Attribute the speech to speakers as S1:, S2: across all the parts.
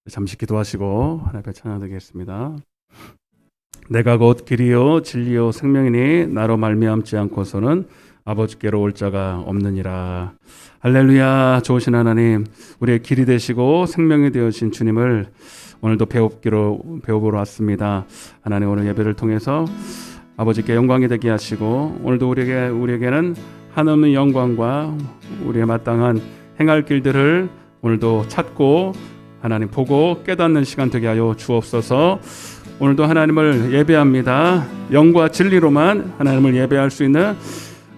S1: 잠시 기도하시고 하나님 앞에 찬양드리겠습니다. 내가 곧 길이요 진리요 생명이니 나로 말미암지 않고서는 아버지께로 올 자가 없느니라. 할렐루야. 좋으신 하나님, 우리의 길이 되시고 생명이 되어신 주님을 오늘도 배워보러 왔습니다. 하나님, 오늘 예배를 통해서 아버지께 영광이 되게 하시고 오늘도 우리에게는 한없는 영광과 우리의 마땅한 행할 길들을 오늘도 찾고 하나님 보고 깨닫는 시간 되게 하여 주옵소서. 오늘도 하나님을 예배합니다. 영과 진리로만 하나님을 예배할 수 있는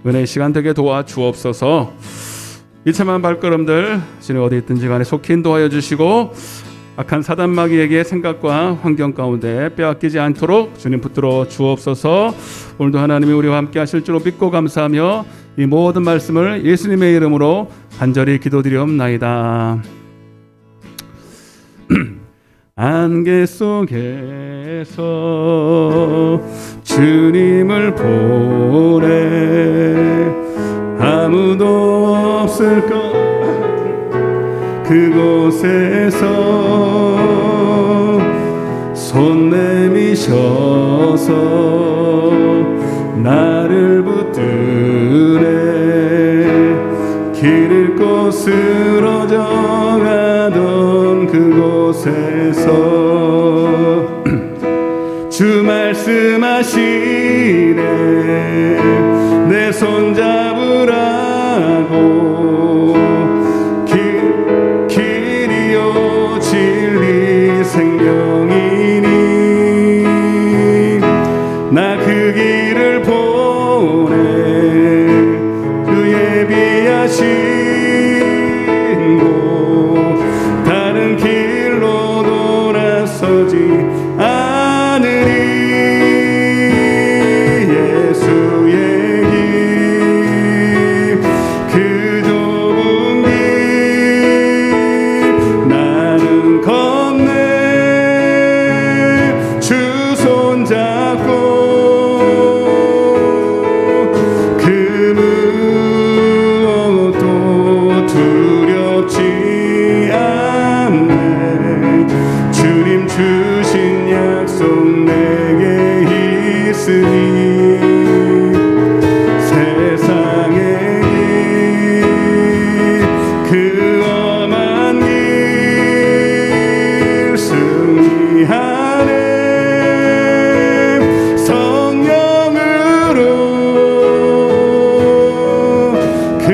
S1: 은혜의 시간 되게 도와 주옵소서. 이참한 발걸음들 주님 어디 있든지 간에 속히 인도하여 주시고 악한 사단 마귀에게 생각과 환경 가운데 빼앗기지 않도록 주님 붙들어 주옵소서. 오늘도 하나님이 우리와 함께 하실 줄로 믿고 감사하며 이 모든 말씀을 예수님의 이름으로 간절히 기도드리옵나이다. 안개 속에서 주님을 보내 아무도 없을 것 그곳에서 손 내미셔서 나를 붙드네 길 잃고 쓰러져가던 그곳에서 주 말씀하시네 내 손 잡으라고 길이요 진리 생명이니 나 그 길을 보내 그 예비하신 곳 다른 길로 돌아서지 않으리 예수의 길 그 좁은 길 나는 건네 주 손 잡고 그 무엇도 두렵지 않네 주님 주신 약속 내게 있으니 세상의 그 험한 길 승리하네 성령으로 그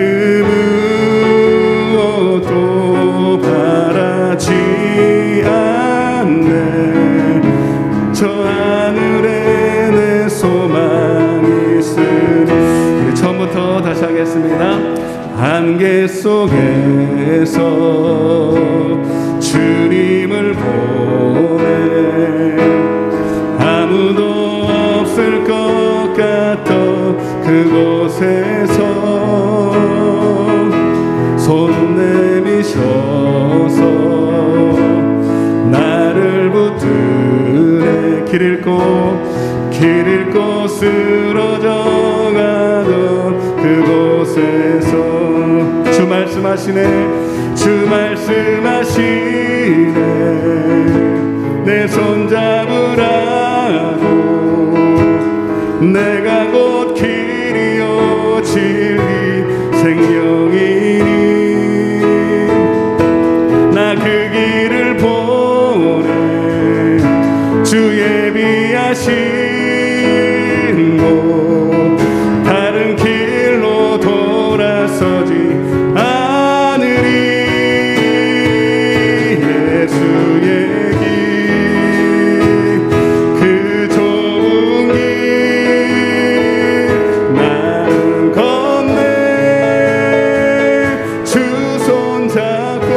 S1: 무엇도 바라지 않네 저 하늘에 내 소망이 있으니 우리 처음부터 다시 하겠습니다. 안개 속에서 주님을 보내 아무도 없을 것 같던 그곳에서 손 내미셔서 나를 붙드네 길 잃고 쓰러져가던 그곳에서 주 말씀하시네 주 말씀하시네 내 손 잡으라고 내가 곧 길이요 진리 생명이니 나 그 길을 보내 주 예비하신 곳 다른 길로 돌아서지 않으리 예수의 길 그 좁은 길 나는 건네 주 손 잡고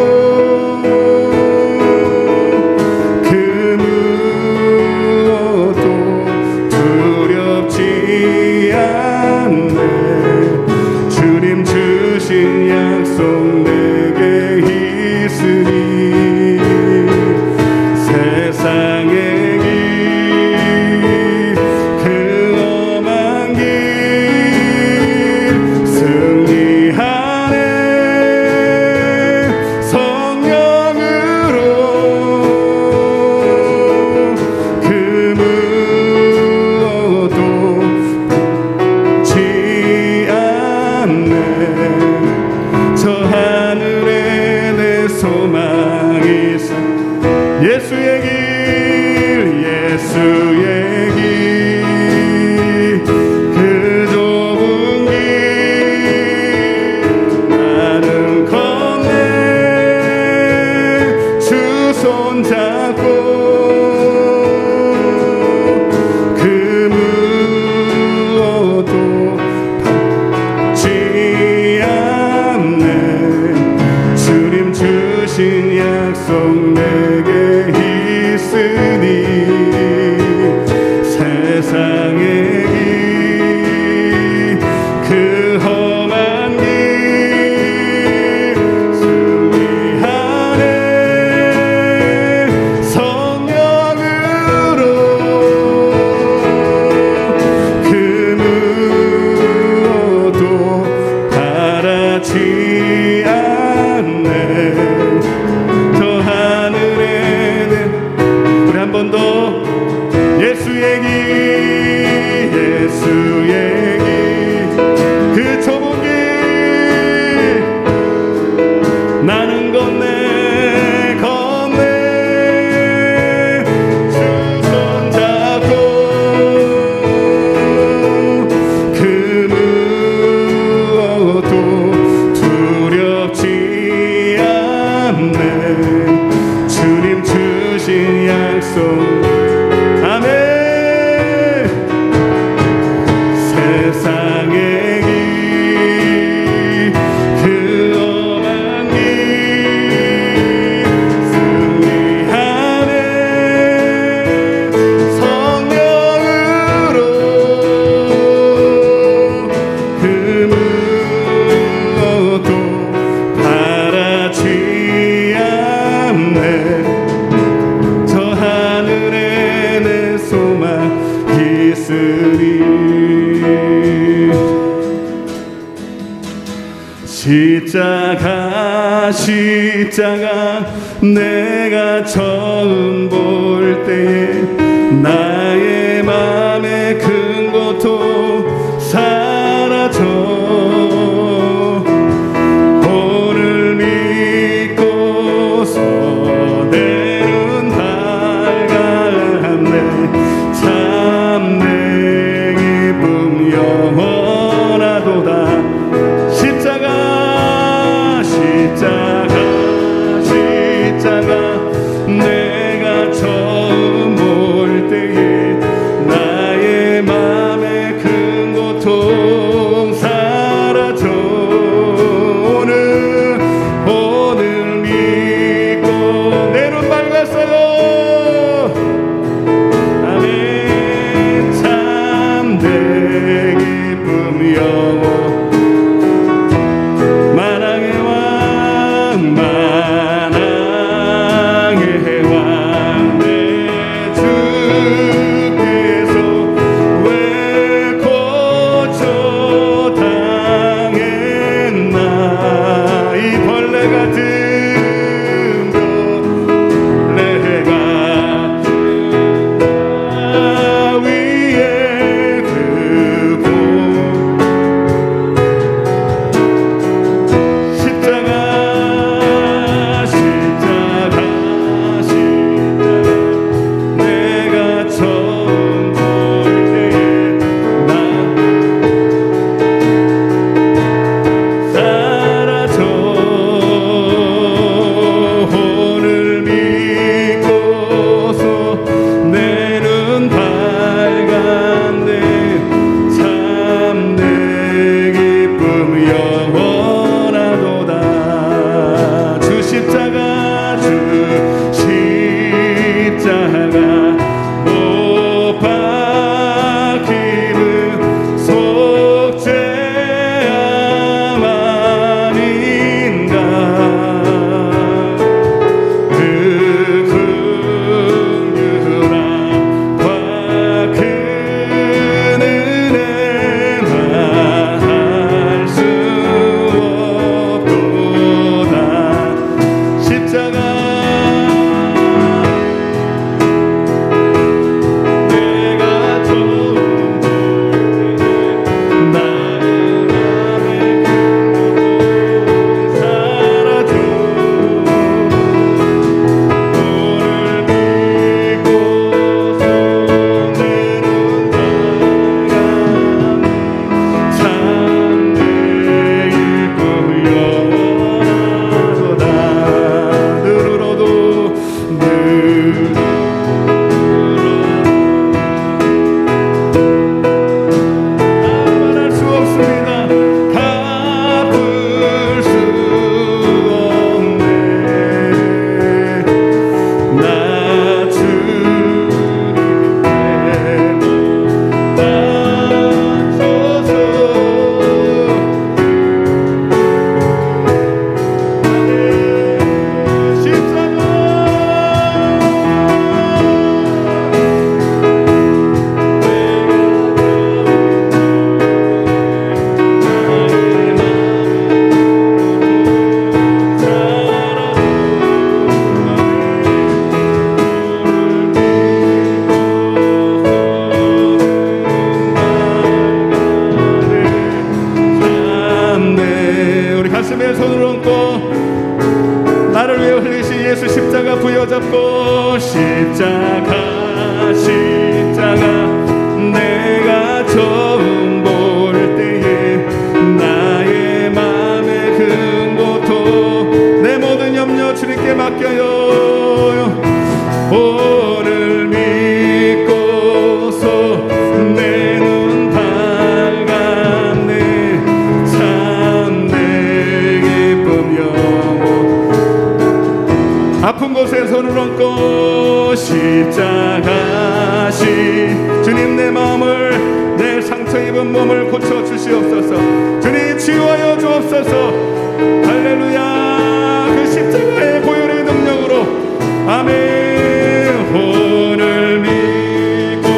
S1: 그 무엇도 예수의 길 예수의 길 그 좁은 길 나는 걷네 주 손잡고 그 무엇도 받지 않네 주님 주신 약속 내게 있으니 세상의 길 그 험한 길 승리하네 성령으로 그 무엇도 바라지 않네 저 하늘에는 우리 한 번 더 예수의 길 예수의 길 그 좁은 길 나는 걷네 주 손잡고 그 무엇도 두렵지 않네 주님 주신 약속 아멘 세상의 길 그 험한 길 승리하네 성령으로 그 무엇도 바라지 않네 저 하늘에 내 소망 있으리 십자가 내가 처음 볼 때에 나의 맘에 큰 고통 사라져 오늘 믿고서 내 눈 밝았네 참 내 기쁨 영원하도다 십자가 내가 처음 볼 때에 나의 맘에 큰 고통 사라져 오늘 믿고 내 눈 밝았어요 아멘 참된 기쁨 영원 만왕의 왕 내 주께서 왜 고쳐 당했나 이 벌레 같은 벌레가 위에 두고 십자가 내가 처음 볼 때에 나 사라져 오늘 믿고서 내 눈 밝았네 참 내 기쁨 영원하도다 주 십자가 못 박히는 속죄함 아닌가 그 긍휼함과 그 은혜만 할 수 없도다 십자가 십자가 부여잡고 십자가 내가 처음 볼 때에 나의 맘의 큰 고통 내 모든 염려 주님께 맡겨요. 오늘 믿고서 내 눈 밝았네. 참 내 기쁨 영원. 아픈 곳에 손을 얹고 십자가시 주님 내 마음을 내 상처 입은 몸을 고쳐 주시옵소서. 주님 치유하여 주옵소서. 할렐루야. 그 십자가의 보혈의 능력으로 아멘. 오늘 믿고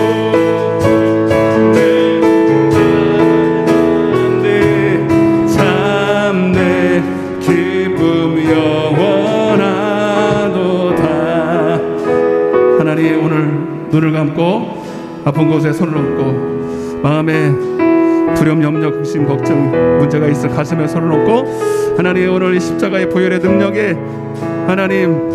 S1: 내 참 내 기쁨 영원하도다. 하나님 오늘 눈을 감고 아픈 곳에 손을 얹고 마음에 두려움, 염려, 근심, 걱정, 문제가 있어 가슴에 손을 얹고 하나님 오늘 이 십자가의 보혈의 능력에 하나님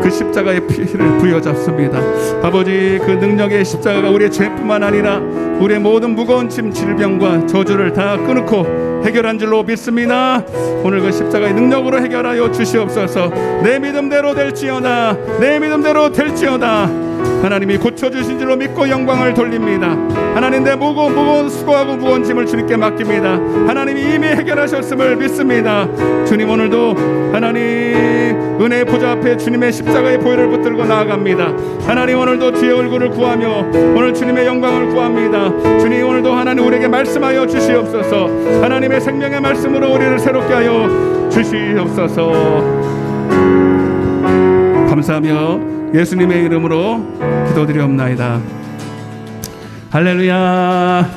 S1: 그 십자가의 피를 부여잡습니다. 아버지 그 능력의 십자가가 우리의 죄뿐만 아니라 우리의 모든 무거운 짐, 질병과 저주를 다 끊고 해결한 줄로 믿습니다. 오늘 그 십자가의 능력으로 해결하여 주시옵소서. 내 믿음대로 될지어다. 내 믿음대로 될지어다. 하나님이 고쳐주신 줄로 믿고 영광을 돌립니다. 하나님 내 무거운 수고하고 무거운 짐을 주님께 맡깁니다. 하나님이 이미 해결하셨음을 믿습니다. 주님 오늘도 하나님 은혜의 보좌 앞에 주님의 십자가의 보혈을 붙들고 나아갑니다. 하나님 오늘도 주의 얼굴을 구하며 오늘 주님의 영광을 구합니다. 주님 오늘도 하나님 우리에게 말씀하여 주시옵소서. 하나님의 생명의 말씀으로 우리를 새롭게 하여 주시옵소서. 감사하며 예수님의 이름으로 기도드리옵나이다. 할렐루야.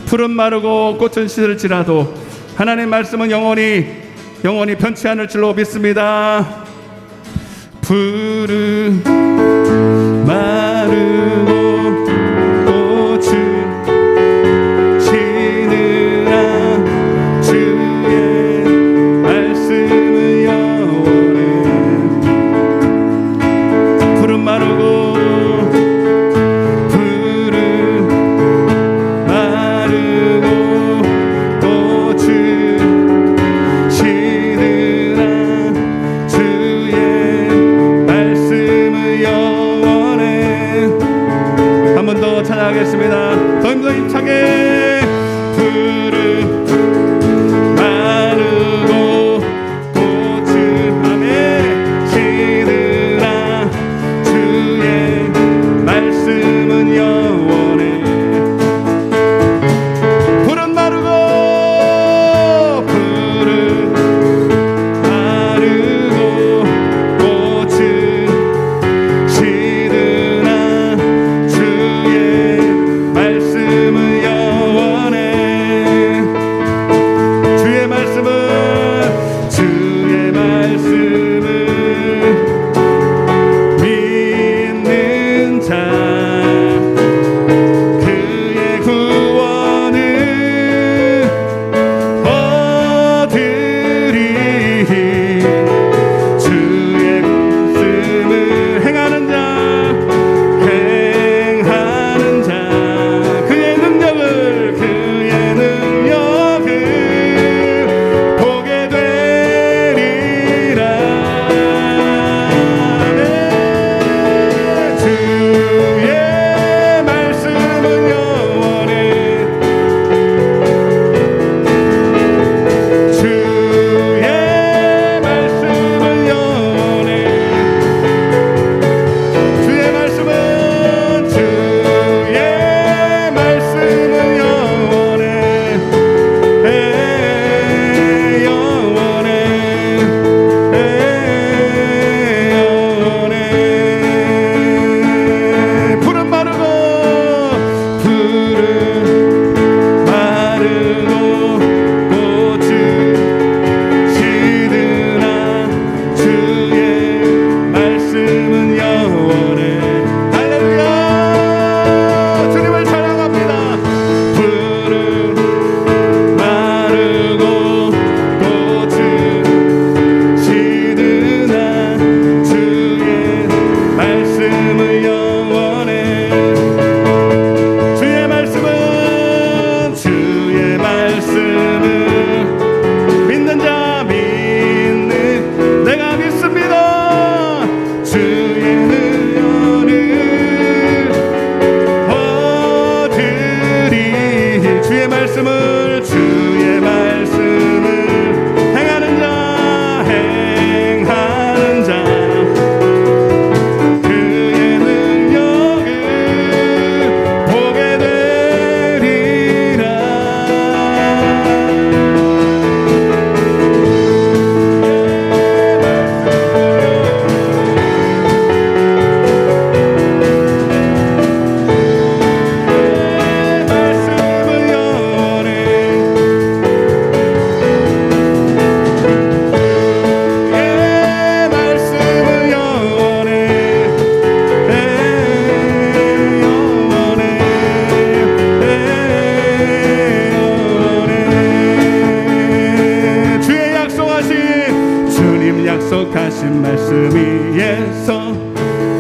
S1: 풀은 마르고 꽃은 시들지라도 하나님의 말씀은 영원히 변치 않을 줄로 믿습니다. 풀은 마르고 꽃은 시들아 주의 말씀은 영원해. 풀은 마르고 찬양하겠습니다. 더 힘차게. 푸른 마르고 꽃은 밤에 시들아 주의 말씀은 영원해. 푸른 마르고 꽃은 시들아 주의 말씀은 영원해.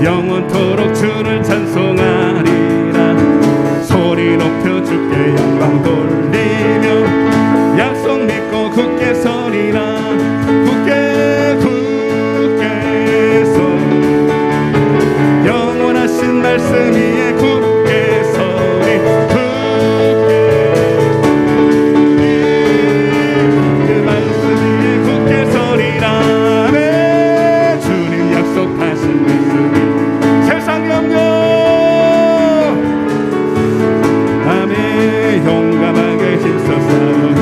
S1: 영원토록 주를 찬송하리라. 소리 높여 주께 영광 돌리며 약속 믿고 굳게 서리라. 굳게 서 영원하신 말씀 위에 굳게 서리. 그 말씀 위에 굳게 서리라. 아멘. 주님 약속하신 말씀이 세상 염려 아멘. 용감하게 힘써 싸우니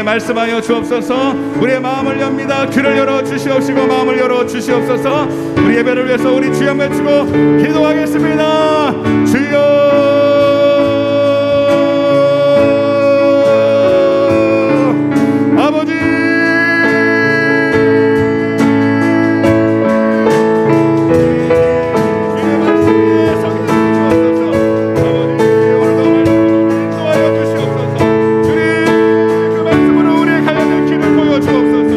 S1: 말씀하여 주옵소서. 우리의 마음을 엽니다. 귀를 열어 주시옵시고 마음을 열어 주시옵소서. 우리 예배를 위해서 우리 주여 외치고 기도하겠습니다. 주여 아버지 주의 말씀에 서게 주옵소서. 아버지 오늘도 말씀으로 인도하여 주시옵소서. 주님 그 말씀으로 우리의 가야될 길을 보여주옵소서.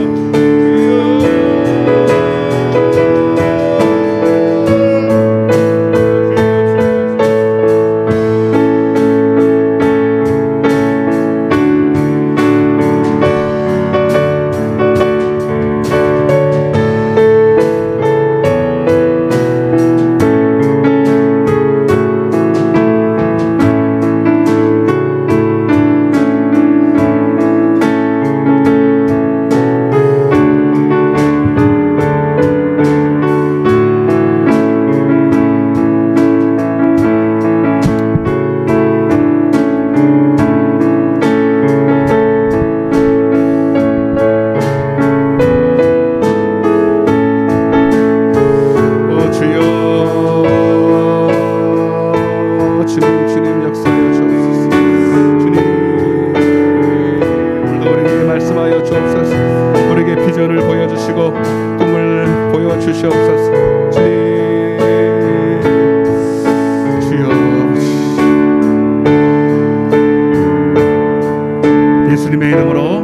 S1: 예수님의 이름으로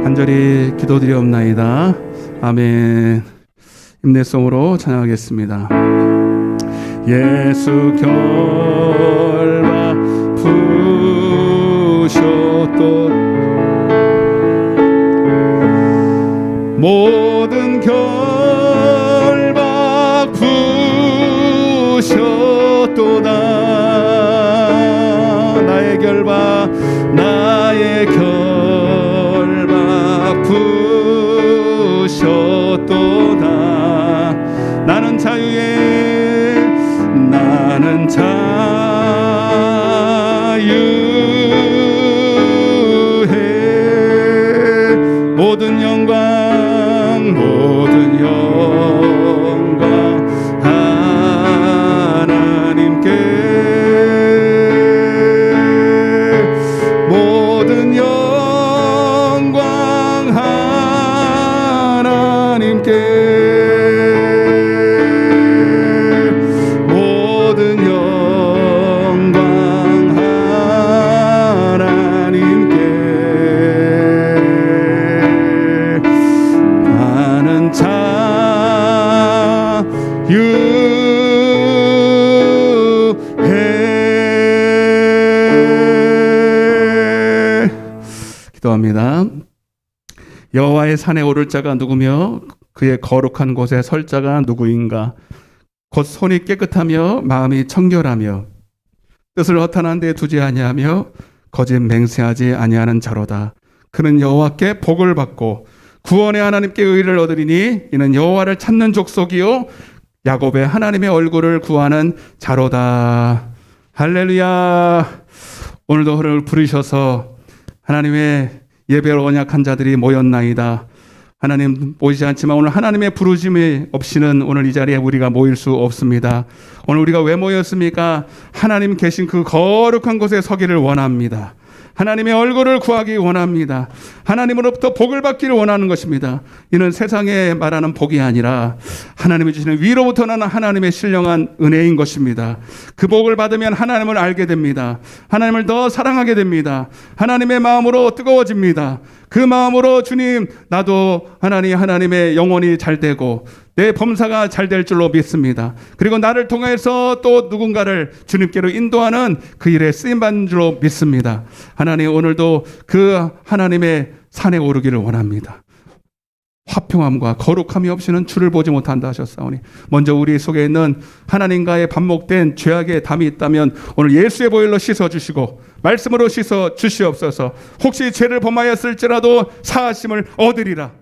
S1: 간절히 기도드리옵나이다. 아멘. 임내성으로 찬양하겠습니다. 예수 결박 부셨도 모든 결박 부셨도다. 나의 결박 부셨도다. 나는 자유해. 모든 영광 기도합니다. 여호와의 산에 오를 자가 누구며 그의 거룩한 곳에 설 자가 누구인가? 곧 손이 깨끗하며 마음이 청결하며 뜻을 허탄한 데 두지 아니하며 거짓 맹세하지 아니하는 자로다. 그는 여호와께 복을 받고 구원의 하나님께 의를 얻으리니 이는 여호와를 찾는 족속이요 야곱의 하나님의 얼굴을 구하는 자로다. 할렐루야. 오늘도 그를 부르셔서 하나님의 예배로 언약한 자들이 모였나이다. 하나님 보이지 않지만 오늘 하나님의 부르심이 없이는 오늘 이 자리에 우리가 모일 수 없습니다. 오늘 우리가 왜 모였습니까? 하나님 계신 그 거룩한 곳에 서기를 원합니다. 하나님의 얼굴을 구하기 원합니다. 하나님으로부터 복을 받기를 원하는 것입니다. 이는 세상에 말하는 복이 아니라 하나님이 주시는 위로부터 나는 하나님의 신령한 은혜인 것입니다. 그 복을 받으면 하나님을 알게 됩니다. 하나님을 더 사랑하게 됩니다. 하나님의 마음으로 뜨거워집니다. 그 마음으로 주님, 나도 하나님의 영혼이 잘 되고 내 범사가 잘 될 줄로 믿습니다. 그리고 나를 통해서 또 누군가를 주님께로 인도하는 그 일에 쓰임받는 줄로 믿습니다. 하나님, 오늘도 그 하나님의 산에 오르기를 원합니다. 화평함과 거룩함이 없이는 주를 보지 못한다 하셨사오니 먼저 우리 속에 있는 하나님과의 반목된 죄악의 담이 있다면 오늘 예수의 보혈로 씻어주시고 말씀으로 씻어주시옵소서. 혹시 죄를 범하였을지라도 사하심을 얻으리라.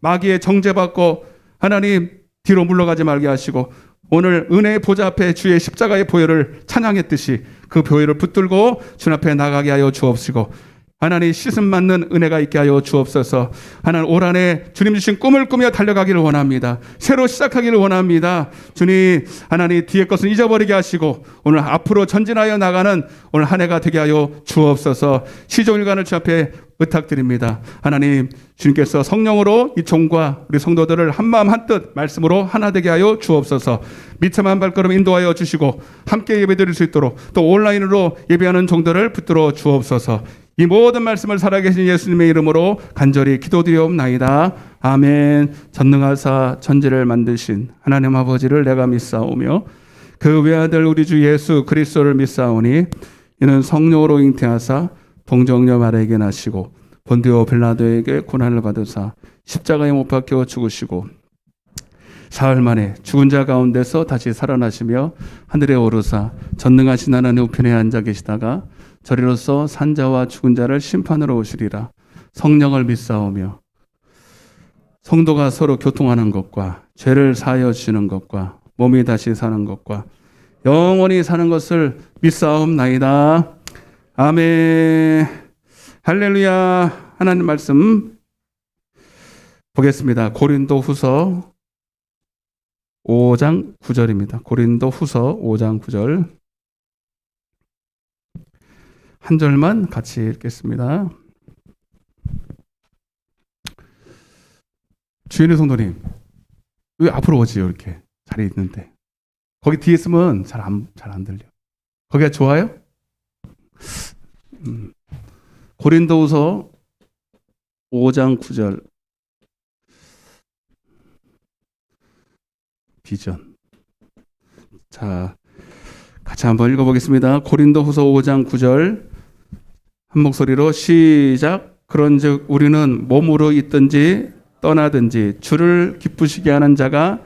S1: 마귀의 정죄받고 하나님 뒤로 물러가지 말게 하시고 오늘 은혜의 보좌 앞에 주의 십자가의 보혈을 찬양했듯이 그 보혈을 붙들고 주 앞에 나가게 하여 주옵시고 하나님 씻음 맞는 은혜가 있게 하여 주옵소서. 하나님 올 한해 주님 주신 꿈을 꾸며 달려가기를 원합니다. 새로 시작하기를 원합니다. 주님, 하나님 뒤의 것은 잊어버리게 하시고 오늘 앞으로 전진하여 나가는 오늘 한 해가 되게 하여 주옵소서. 시종일관을 주 앞에 부탁드립니다. 하나님, 주님께서 성령으로 이 종과 우리 성도들을 한마음 한뜻 말씀으로 하나 되게 하여 주옵소서. 미참한 발걸음 인도하여 주시고 함께 예배드릴 수 있도록 또 온라인으로 예배하는 종들을 붙들어 주옵소서. 이 모든 말씀을 살아계신 예수님의 이름으로 간절히 기도드리옵나이다. 아멘. 전능하사 천지를 만드신 하나님 아버지를 내가 믿사오며 그 외아들 우리 주 예수 그리스도를 믿사오니 이는 성령으로 잉태하사 동정녀 마리아에게 나시고 본디오 빌라도에게 고난을 받으사 십자가에 못 박혀 죽으시고 사흘 만에 죽은 자 가운데서 다시 살아나시며 하늘에 오르사 전능하신 하나님 우편에 앉아 계시다가 저리로서 산자와 죽은 자를 심판으로 오시리라. 성령을 믿사오며 성도가 서로 교통하는 것과 죄를 사하여 주시는 것과 몸이 다시 사는 것과 영원히 사는 것을 믿사옵나이다. 아멘. 할렐루야. 하나님 말씀 보겠습니다. 고린도 후서 5장 9절입니다. 고린도 후서 5장 9절 한 절만 같이 읽겠습니다. 주인의 성도님, 왜 앞으로 오지요? 이렇게 자리에 있는데 거기 뒤에 있으면 잘 안 들려. 거기가 좋아요? 고린도후서 5장 9절 비전. 자, 같이 한번 읽어보겠습니다. 고린도후서 5장 9절 한 목소리로 시작. 그런즉 우리는 몸으로 있든지 떠나든지 주를 기쁘시게 하는 자가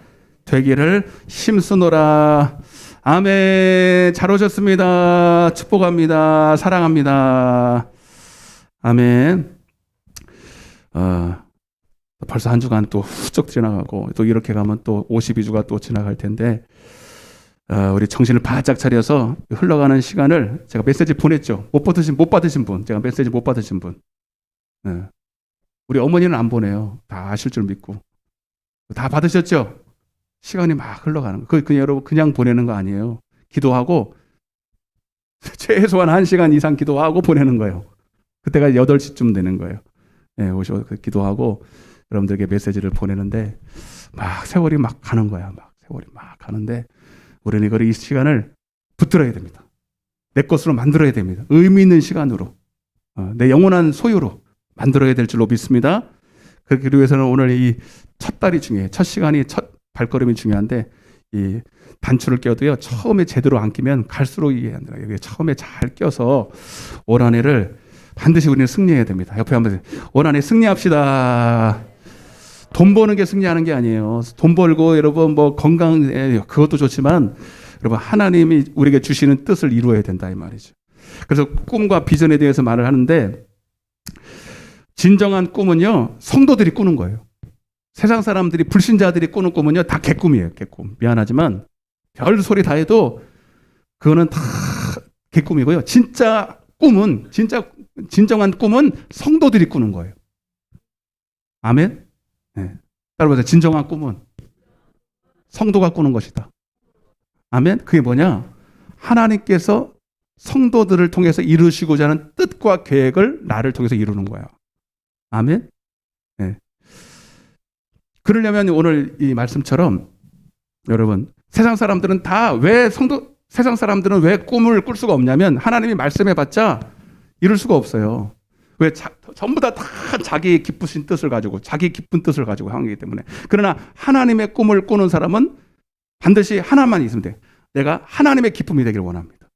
S1: 되기를 힘쓰노라. 아멘. 잘 오셨습니다. 축복합니다. 사랑합니다. 아멘. 벌써 한 주간 또 훌쩍 지나가고 또 이렇게 가면 또 52주가 또 지나갈 텐데 우리 정신을 바짝 차려서 흘러가는 시간을 제가 메시지 보냈죠. 못 받으신 분, 제가 메시지 못 받으신 분. 네. 우리 어머니는 안 보내요. 다 아실 줄 믿고. 다 받으셨죠? 시간이 막 흘러가는 거. 여러분 그냥 보내는 거 아니에요. 기도하고 최소한 1시간 이상 기도하고 보내는 거예요. 그때가 8시쯤 되는 거예요. 네, 오셔서 기도하고 여러분들에게 메시지를 보내는데 막 세월이 막 가는 거야. 막 세월이 막 가는데 우리는 이 시간을 붙들어야 됩니다. 내 것으로 만들어야 됩니다. 의미 있는 시간으로 내 영원한 소유로 만들어야 될 줄로 믿습니다. 그러기 위해서는 오늘 이 첫 달이 중요해요. 첫 시간이 첫 발걸음이 중요한데 이 단추를 껴도요. 처음에 제대로 안 끼면 갈수록 이게 안 돼요. 여기 처음에 잘 껴서 올 한 해를 반드시 우리는 승리해야 됩니다. 옆에 한번 원안에 승리합시다. 돈 버는 게 승리하는 게 아니에요. 돈 벌고 여러분 뭐 건강 그것도 좋지만 여러분 하나님이 우리에게 주시는 뜻을 이루어야 된다 이 말이죠. 그래서 꿈과 비전에 대해서 말을 하는데 진정한 꿈은요 성도들이 꾸는 거예요. 세상 사람들이 불신자들이 꾸는 꿈은요 다 개꿈이에요. 개꿈. 미안하지만 별 소리 다 해도 그거는 다 개꿈이고요. 진짜 꿈은 진정한 꿈은 성도들이 꾸는 거예요. 아멘. 네. 따라보세요. 진정한 꿈은 성도가 꾸는 것이다. 아멘. 그게 뭐냐? 하나님께서 성도들을 통해서 이루시고자 하는 뜻과 계획을 나를 통해서 이루는 거야. 아멘. 네. 그러려면 오늘 이 말씀처럼 여러분 세상 사람들은 세상 사람들은 왜 꿈을 꿀 수가 없냐면 하나님이 말씀해봤자 이룰 수가 없어요. 왜 전부 다 자기 기쁘신 뜻을 가지고 자기 기쁜 뜻을 가지고 하기 때문에. 그러나 하나님의 꿈을 꾸는 사람은 반드시 하나만 있으면 돼. 내가 하나님의 기쁨이 되기를 원합니다.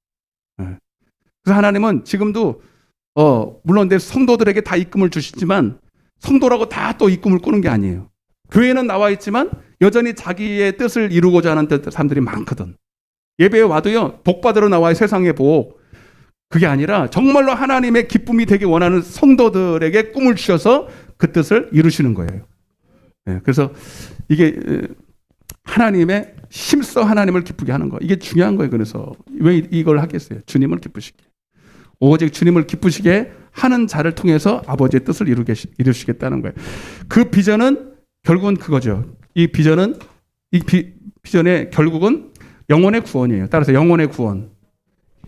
S1: 그래서 하나님은 지금도 물론 내 성도들에게 다 이 꿈을 주시지만 성도라고 다 또 이 꿈을 꾸는 게 아니에요. 교회는 나와 있지만 여전히 자기의 뜻을 이루고자 하는 사람들이 많거든. 예배에 와도요 복 받으러 나와요. 세상의 복. 그게 아니라 정말로 하나님의 기쁨이 되기 원하는 성도들에게 꿈을 주셔서 그 뜻을 이루시는 거예요. 그래서 이게 하나님의 힘써 하나님을 기쁘게 하는 거 이게 중요한 거예요. 그래서 왜 이걸 하겠어요? 주님을 기쁘시게. 오직 주님을 기쁘시게 하는 자를 통해서 아버지의 뜻을 이루시겠다는 거예요. 그 비전은 결국은 그거죠. 이 비전의 결국은 영혼의 구원이에요. 따라서 영혼의 구원.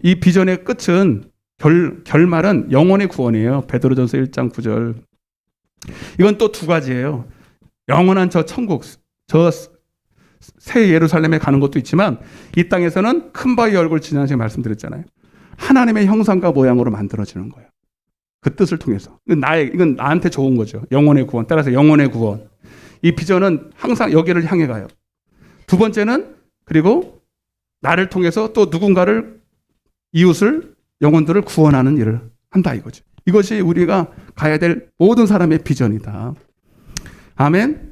S1: 이 비전의 끝은 결말은 영혼의 구원이에요. 베드로전서 1장 9절. 이건 또 두 가지예요. 영원한 저 천국, 저 새 예루살렘에 가는 것도 있지만 이 땅에서는 큰 바위 얼굴 지난주에 말씀드렸잖아요. 하나님의 형상과 모양으로 만들어지는 거예요. 그 뜻을 통해서. 이건 나한테 좋은 거죠. 영혼의 구원. 따라서 영혼의 구원. 이 비전은 항상 여기를 향해 가요. 두 번째는 그리고 나를 통해서 또 누군가를 이웃을 영혼들을 구원하는 일을 한다 이거죠. 이것이 우리가 가야 될 모든 사람의 비전이다. 아멘.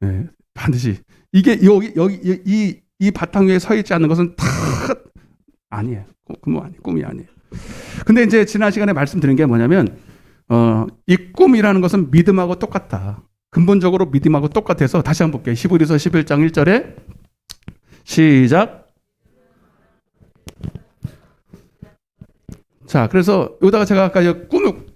S1: 네, 반드시 이게 여기 이 바탕 위에 서 있지 않는 것은 다 아니에요. 꿈이 아니에요. 근데 이제 지난 시간에 말씀드린 게 뭐냐면 이 꿈이라는 것은 믿음하고 똑같다. 근본적으로 믿음하고 똑같아서 다시 한번 볼게요. 히브리서 11장 1절에 시작. 자, 그래서 여기다가 제가 아까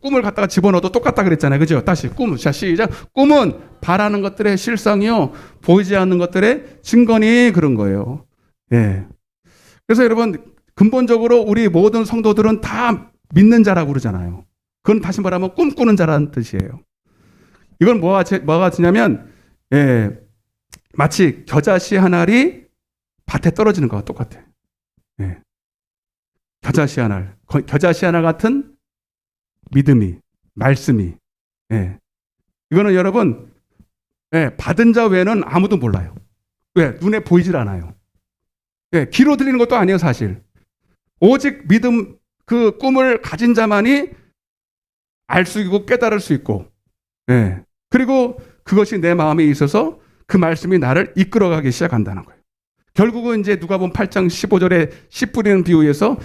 S1: 꿈을 갖다가 집어넣어도 똑같다 그랬잖아요. 그죠? 다시 꿈. 자, 시작. 꿈은 바라는 것들의 실상이요. 보이지 않는 것들의 증거니 그런 거예요. 예. 그래서 여러분, 근본적으로 우리 모든 성도들은 다 믿는 자라고 그러잖아요. 그건 다시 말하면 꿈꾸는 자라는 뜻이에요. 이건 뭐가 같으냐면, 예. 마치 겨자씨 한 알이 밭에 떨어지는 거와 똑같아. 예. 겨자씨 한 알. 겨자씨 하나 같은 믿음이, 말씀이. 예. 이거는 여러분, 예, 받은 자 외에는 아무도 몰라요. 왜? 눈에 보이질 않아요. 예, 귀로 들리는 것도 아니에요, 사실. 오직 믿음, 그 꿈을 가진 자만이 알 수 있고 깨달을 수 있고, 예. 그리고 그것이 내 마음에 있어서 그 말씀이 나를 이끌어가기 시작한다는 거예요. 결국은 이제 누가복음 8장 15절에 씨 뿌리는 비유에서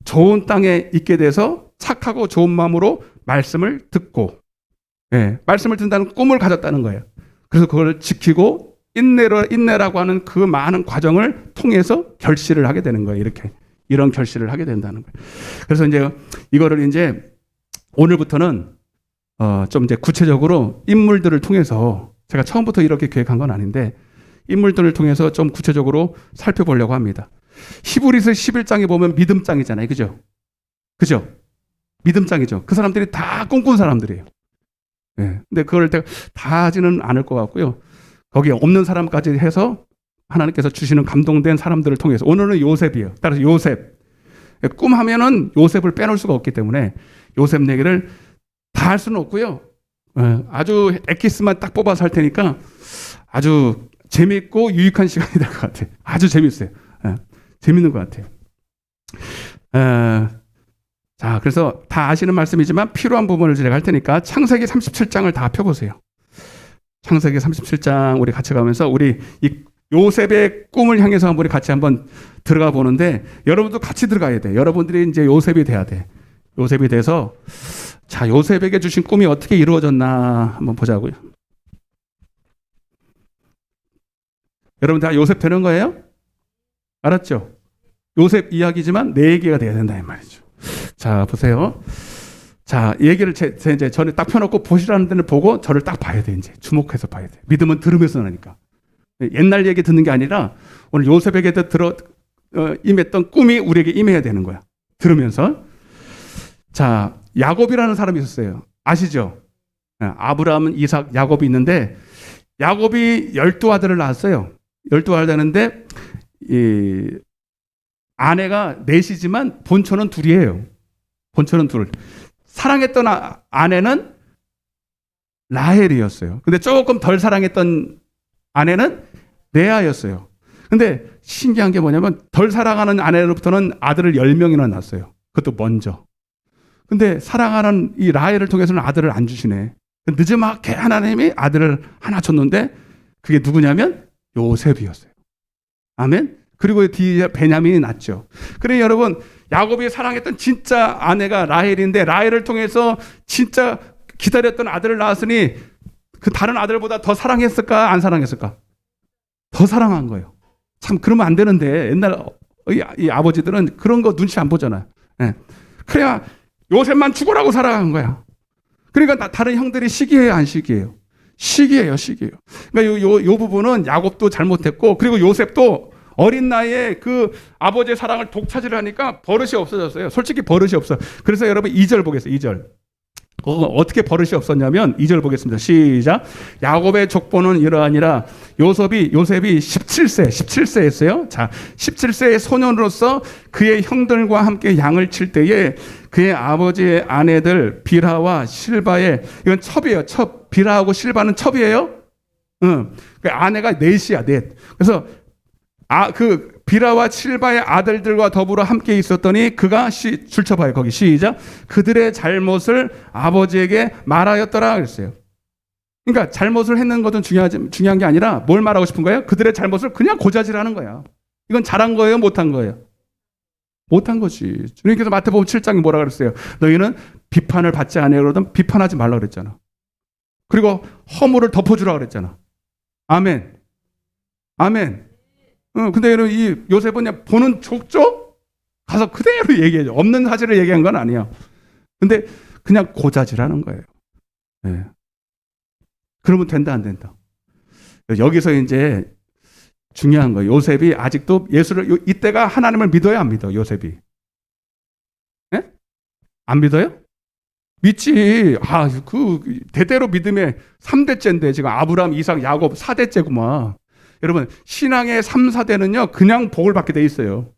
S1: 좋은 땅에 있게 돼서 착하고 좋은 마음으로 말씀을 듣고, 예, 말씀을 듣는다는 꿈을 가졌다는 거예요. 그래서 그걸 지키고 인내라고 하는 그 많은 과정을 통해서 결실을 하게 되는 거예요. 이런 결실을 하게 된다는 거예요. 그래서 이제 이거를 이제 오늘부터는 좀 이제 구체적으로 인물들을 통해서 제가 처음부터 이렇게 계획한 건 아닌데 인물들을 통해서 좀 구체적으로 살펴보려고 합니다. 히브리서 11장에 보면 믿음장이잖아요. 그죠? 그죠? 믿음장이죠. 그 사람들이 다 꿈꾼 사람들이에요. 네. 근데 그걸 다 하지는 않을 것 같고요. 거기에 없는 사람까지 해서 하나님께서 주시는 감동된 사람들을 통해서 오늘은 요셉이에요. 따라서 요셉. 꿈하면은 요셉을 빼놓을 수가 없기 때문에 요셉 얘기를 다 할 수는 없고요. 아주 엑기스만 딱 뽑아서 할 테니까 아주 재밌고 유익한 시간이 될 것 같아요. 아주 재밌어요. 재밌는 것 같아요. 자, 그래서 다 아시는 말씀이지만 필요한 부분을 제가 할 테니까 창세기 37장을 다 펴보세요. 창세기 37장 우리 같이 가면서 우리 이 요셉의 꿈을 향해서 우리 같이 한번 들어가 보는데 여러분도 같이 들어가야 돼. 여러분들이 이제 요셉이 돼야 돼. 요셉이 돼서 자, 요셉에게 주신 꿈이 어떻게 이루어졌나 한번 보자고요. 여러분 다 요셉 되는 거예요? 알았죠? 요셉 이야기지만 내 얘기가 돼야 된다 이 말이죠. 자, 보세요. 자, 얘기를 이제 전에 딱 펴놓고 보시라는 데는 보고 저를 딱 봐야 돼. 이제 주목해서 봐야 돼. 믿음은 들으면서 나니까. 옛날 얘기 듣는 게 아니라 오늘 요셉에게 임했던 꿈이 우리에게 임해야 되는 거야. 들으면서. 자, 야곱이라는 사람이 있었어요. 아시죠? 아브라함, 이삭, 야곱이 있는데 야곱이 12아들을 낳았어요. 12아들 낳았는데 이 아내가 넷이지만 본처는 둘이에요. 본처는 둘. 사랑했던 아내는 라헬이었어요. 근데 조금 덜 사랑했던 아내는 레아였어요. 근데 신기한 게 뭐냐면 덜 사랑하는 아내로부터는 아들을 10명이나 낳았어요. 그것도 먼저. 근데 사랑하는 이 라헬을 통해서는 아들을 안 주시네. 늦지막히 하나님이 아들을 하나 줬는데 그게 누구냐면 요셉이었어요. 아멘? 그리고 뒤에 베냐민이 낳죠. 그래 여러분, 야곱이 사랑했던 진짜 아내가 라헬인데 라헬을 통해서 진짜 기다렸던 아들을 낳았으니 그 다른 아들보다 더 사랑했을까 안 사랑했을까? 더 사랑한 거예요. 참 그러면 안 되는데 옛날 이 아버지들은 그런 거 눈치 안 보잖아요. 네. 그래야 요셉만 죽으라고 살아간 거야. 그러니까 다른 형들이 시기해요 안 시기해요? 시기해요. 그러니까 요 부분은 야곱도 잘못했고 그리고 요셉도 어린 나이에 그 아버지의 사랑을 독차지를 하니까 버릇이 없어졌어요. 솔직히 버릇이 없어. 그래서 여러분 2절 보겠어요. 2절. 어떻게 버릇이 없었냐면 2절 보겠습니다. 시작. 야곱의 족보는 이러하니라. 요셉이 17세였어요. 자, 17세의 소년으로서 그의 형들과 함께 양을 칠 때에 그의 아버지의 아내들 빌하와 실바의, 이건 첩이에요. 첩. 빌하하고 실바는 첩이에요. 그 아내가 넷이야, 넷. 그래서 그 비라와 실바의 아들들과 더불어 함께 있었더니 그가 줄쳐봐요. 거기 시작. 그들의 잘못을 아버지에게 말하였더라 그랬어요. 그러니까 잘못을 했는 것은 중요한 게 아니라 뭘 말하고 싶은 거예요? 그들의 잘못을 그냥 고자질하는 거야. 이건 잘한 거예요? 못한 거예요? 못한 거지. 주님께서 마태복음 7장에 뭐라 그랬어요? 너희는 비판을 받지 않아요. 그러던 비판하지 말라 그랬잖아. 그리고 허물을 덮어주라 그랬잖아. 아멘. 아멘. 근데 여러분 이 요셉은 그냥 보는 족족 가서 그대로 얘기해줘. 없는 사실을 얘기한 건 아니야. 근데 그냥 고자질하는 거예요. 네. 그러면 된다 안 된다. 여기서 이제 중요한 거예요. 요셉이 아직도 예수를 이때가 하나님을 믿어요 안 믿어? 요셉이. 네? 안 믿어요? 믿지. 그 대대로 믿음의 3대째인데 지금 아브라함, 이삭, 야곱 4대째구만. 여러분 신앙의 3, 4대는요 그냥 복을 받게 돼 있어요.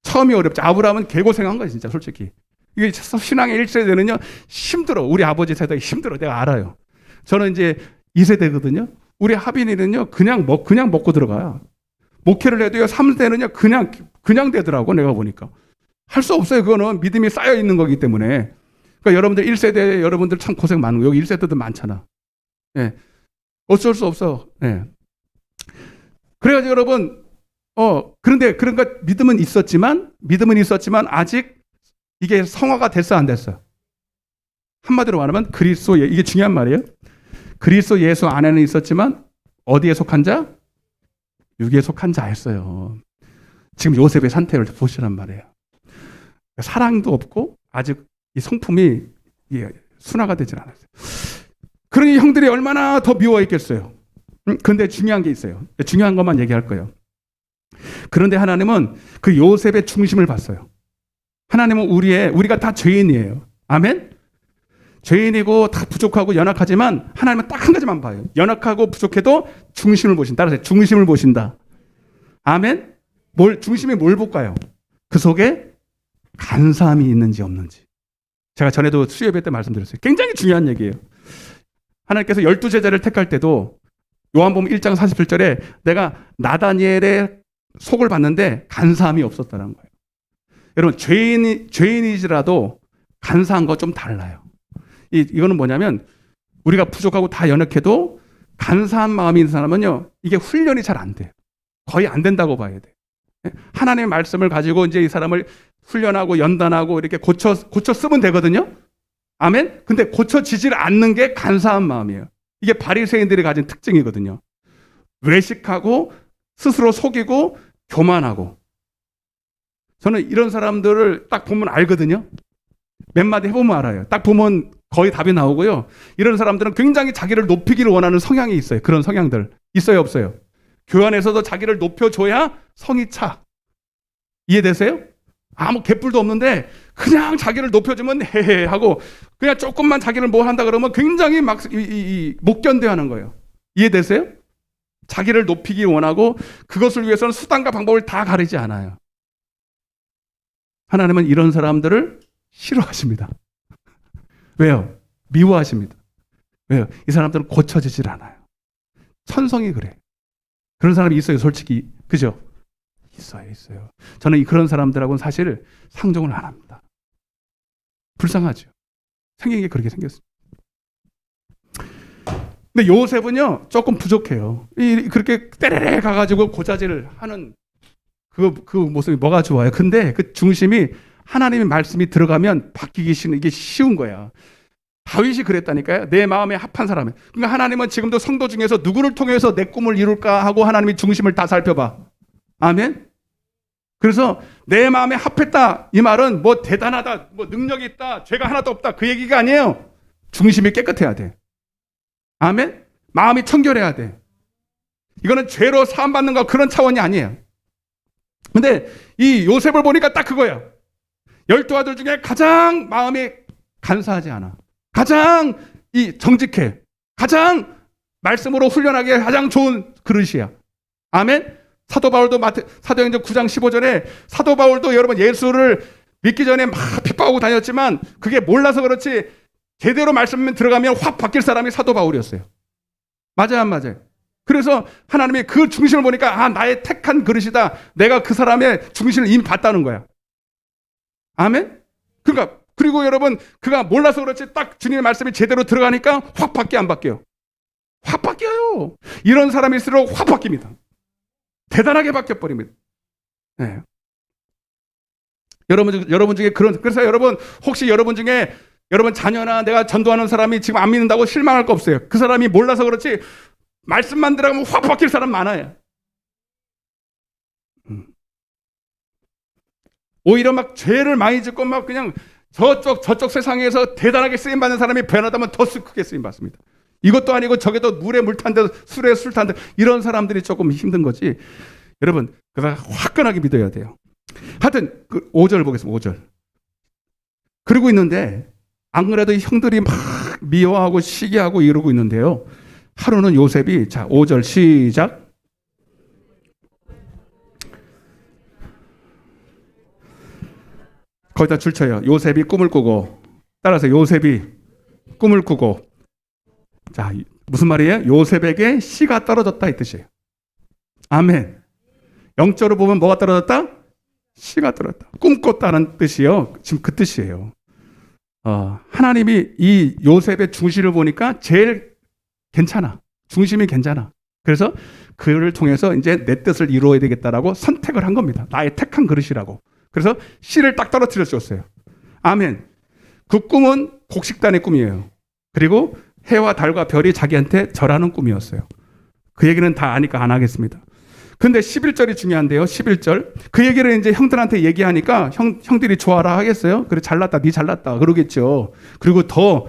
S1: 처음이 어렵죠. 아브라함은 개고생한 거예요 진짜 솔직히. 이게 신앙의 1세대는요 힘들어. 우리 아버지 세대가 힘들어. 내가 알아요. 저는 이제 2세대거든요. 우리 하빈이는요 그냥 먹고 들어가요. 목회를 해도요 3세대는요 그냥 되더라고. 내가 보니까 할 수 없어요. 그거는 믿음이 쌓여 있는 거기 때문에. 그러니까 여러분들 1세대 여러분들 참 고생 많은 거예요. 여기 1세대도 많잖아. 네. 어쩔 수 없어. 네. 그래가지고 여러분, 그러니까 믿음은 있었지만 아직 이게 성화가 됐어, 안 됐어? 한마디로 말하면 이게 중요한 말이에요. 그리스도 예수 안에는 있었지만 어디에 속한 자? 육에 속한 자였어요. 지금 요셉의 상태를 보시란 말이에요. 사랑도 없고 아직 이 성품이 순화가 되질 않았어요. 그러니 형들이 얼마나 더 미워했겠어요. 근데 중요한 게 있어요. 중요한 것만 얘기할 거예요. 그런데 하나님은 그 요셉의 중심을 봤어요. 하나님은 우리가 다 죄인이에요. 아멘? 죄인이고 다 부족하고 연약하지만 하나님은 딱 한 가지만 봐요. 연약하고 부족해도 중심을 보신다. 따라서 중심을 보신다. 아멘? 중심이 뭘 볼까요? 그 속에 간사함이 있는지 없는지. 제가 전에도 수요예배 때 말씀드렸어요. 굉장히 중요한 얘기예요. 하나님께서 12제자를 택할 때도 요한복음 1장 47절에 내가 나다니엘의 속을 봤는데 간사함이 없었다는 거예요. 여러분, 죄인이지라도 간사한 거 좀 달라요. 이거는 뭐냐면, 우리가 부족하고 다 연약해도 간사한 마음이 있는 사람은요, 이게 훈련이 잘 안 돼요. 거의 안 된다고 봐야 돼요. 하나님의 말씀을 가지고 이제 이 사람을 훈련하고 연단하고 이렇게 고쳐 쓰면 되거든요. 아멘? 근데 고쳐지질 않는 게 간사한 마음이에요. 이게 바리새인들이 가진 특징이거든요. 외식하고 스스로 속이고 교만하고. 저는 이런 사람들을 딱 보면 알거든요. 몇 마디 해보면 알아요. 딱 보면 거의 답이 나오고요. 이런 사람들은 굉장히 자기를 높이기를 원하는 성향이 있어요. 그런 성향들. 있어요, 없어요? 교회 안에서도 자기를 높여줘야 성이 차. 이해되세요? 아무 개뿔도 없는데 그냥 자기를 높여주면 헤헤 하고 그냥 조금만 자기를 뭐 한다 그러면 굉장히 막 못 견뎌하는 거예요. 이해되세요? 자기를 높이기 원하고 그것을 위해서는 수단과 방법을 다 가리지 않아요. 하나님은 이런 사람들을 싫어하십니다. 왜요? 미워하십니다. 왜요? 이 사람들은 고쳐지질 않아요. 천성이 그래. 그런 사람이 있어요, 솔직히. 그죠? 있어요. 저는 그런 사람들하고는 사실 상종을 안 합니다. 불쌍하죠. 생긴 게 그렇게 생겼어요. 근데 요셉은요, 조금 부족해요. 그렇게 때레레 가가지고 고자질을 하는 그 모습이 뭐가 좋아요? 근데 그 중심이 하나님의 말씀이 들어가면 바뀌기 쉬운, 이게 쉬운 거야. 다윗이 그랬다니까요. 내 마음에 합한 사람이. 그러니까 하나님은 지금도 성도 중에서 누구를 통해서 내 꿈을 이룰까 하고 하나님이 중심을 다 살펴봐. 아멘? 그래서 내 마음에 합했다. 이 말은 뭐 대단하다, 뭐 능력이 있다, 죄가 하나도 없다. 그 얘기가 아니에요. 중심이 깨끗해야 돼. 아멘? 마음이 청결해야 돼. 이거는 죄로 사함받는 거 그런 차원이 아니에요. 근데 이 요셉을 보니까 딱 그거야. 12아들 중에 가장 마음이 간사하지 않아. 가장 정직해. 가장 말씀으로 훈련하기에 가장 좋은 그릇이야. 아멘? 사도 바울도 사도행전 9장 15절에 사도 바울도 여러분 예수를 믿기 전에 막 핍박하고 다녔지만 그게 몰라서 그렇지 제대로 말씀 들어가면 확 바뀔 사람이 사도 바울이었어요. 맞아요, 안 맞아요? 그래서 하나님이 그 중심을 보니까 나의 택한 그릇이다. 내가 그 사람의 중심을 이미 봤다는 거야. 아멘? 그러니까 그리고 여러분 그가 몰라서 그렇지 딱 주님의 말씀이 제대로 들어가니까 확 바뀌어 안 바뀌어요? 확 바뀌어요. 이런 사람이 있을수록 확 바뀝니다. 대단하게 바뀌어버립니다. 네. 여러분 중에 그래서 여러분 혹시 여러분 중에 여러분 자녀나 내가 전도하는 사람이 지금 안 믿는다고 실망할 거 없어요. 그 사람이 몰라서 그렇지 말씀만 들어가면 확 바뀔 사람 많아요. 오히려 막 죄를 많이 짓고 막 그냥 저쪽 세상에서 대단하게 쓰임받는 사람이 변하다면 더 크게 쓰임받습니다. 이것도 아니고 저게도 물에 물 탄 데 술에 술 탄 데 이런 사람들이 조금 힘든 거지. 여러분 그가 화끈하게 믿어야 돼요. 하여튼 그 5절 보겠습니다. 5절. 그러고 있는데 안 그래도 형들이 막 미워하고 시기하고 이러고 있는데요. 하루는 요셉이 자 5절 시작. 거기다 줄쳐요. 요셉이 꿈을 꾸고 따라서 요셉이 꿈을 꾸고 자 무슨 말이에요? 요셉에게 씨가 떨어졌다 이 뜻이에요. 아멘. 영적으로 보면 뭐가 떨어졌다? 씨가 떨어졌다. 꿈꿨다는 뜻이요. 지금 그 뜻이에요. 하나님이 이 요셉의 중심을 보니까 제일 괜찮아. 중심이 괜찮아. 그래서 그를 통해서 이제 내 뜻을 이루어야 되겠다라고 선택을 한 겁니다. 나의 택한 그릇이라고. 그래서 씨를 딱 떨어뜨려 줬어요. 아멘. 그 꿈은 곡식단의 꿈이에요. 그리고 해와 달과 별이 자기한테 절하는 꿈이었어요. 그 얘기는 다 아니까 안 하겠습니다. 근데 11절이 중요한데요. 11절. 그 얘기를 이제 형들한테 얘기하니까 형들이 좋아라 하겠어요? 그래 잘났다. 네 잘났다. 그러겠죠. 그리고 더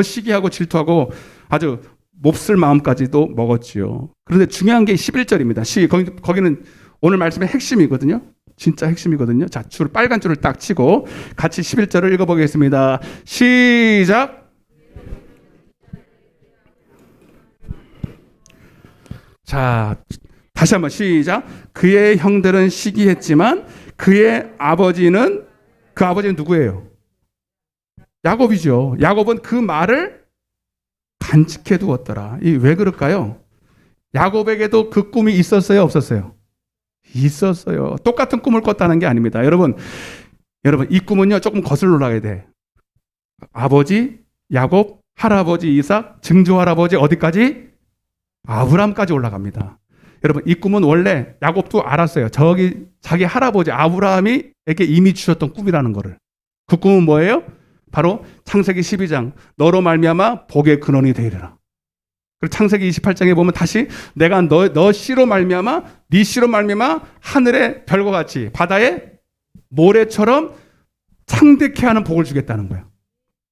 S1: 시기하고 질투하고 아주 몹쓸 마음까지도 먹었지요. 그런데 중요한 게 11절입니다. 거기는 오늘 말씀의 핵심이거든요. 진짜 핵심이거든요. 자, 빨간 줄을 딱 치고 같이 11절을 읽어보겠습니다. 시작. 자, 다시 한번 시작. 그의 형들은 시기했지만 그의 아버지는 그 아버지는 누구예요? 야곱이죠. 야곱은 그 말을 간직해 두었더라. 왜 그럴까요? 야곱에게도 그 꿈이 있었어요, 없었어요? 있었어요. 똑같은 꿈을 꿨다는 게 아닙니다. 여러분, 여러분, 이 꿈은요, 조금 거슬러 올라가야 돼. 아버지 야곱, 할아버지 이삭, 증조 할아버지 어디까지? 아브라함까지 올라갑니다. 여러분, 이 꿈은 원래 야곱도 알았어요. 저기 자기 할아버지 아브라함이에게 이미 주셨던 꿈이라는 거를. 그 꿈은 뭐예요? 바로 창세기 12장 너로 말미암아 복의 근원이 되리라. 그리고 창세기 28장에 보면 다시 내가 너 씨로 말미암아 네 씨로 말미암아 하늘의 별과 같이 바다의 모래처럼 창대케 하는 복을 주겠다는 거야.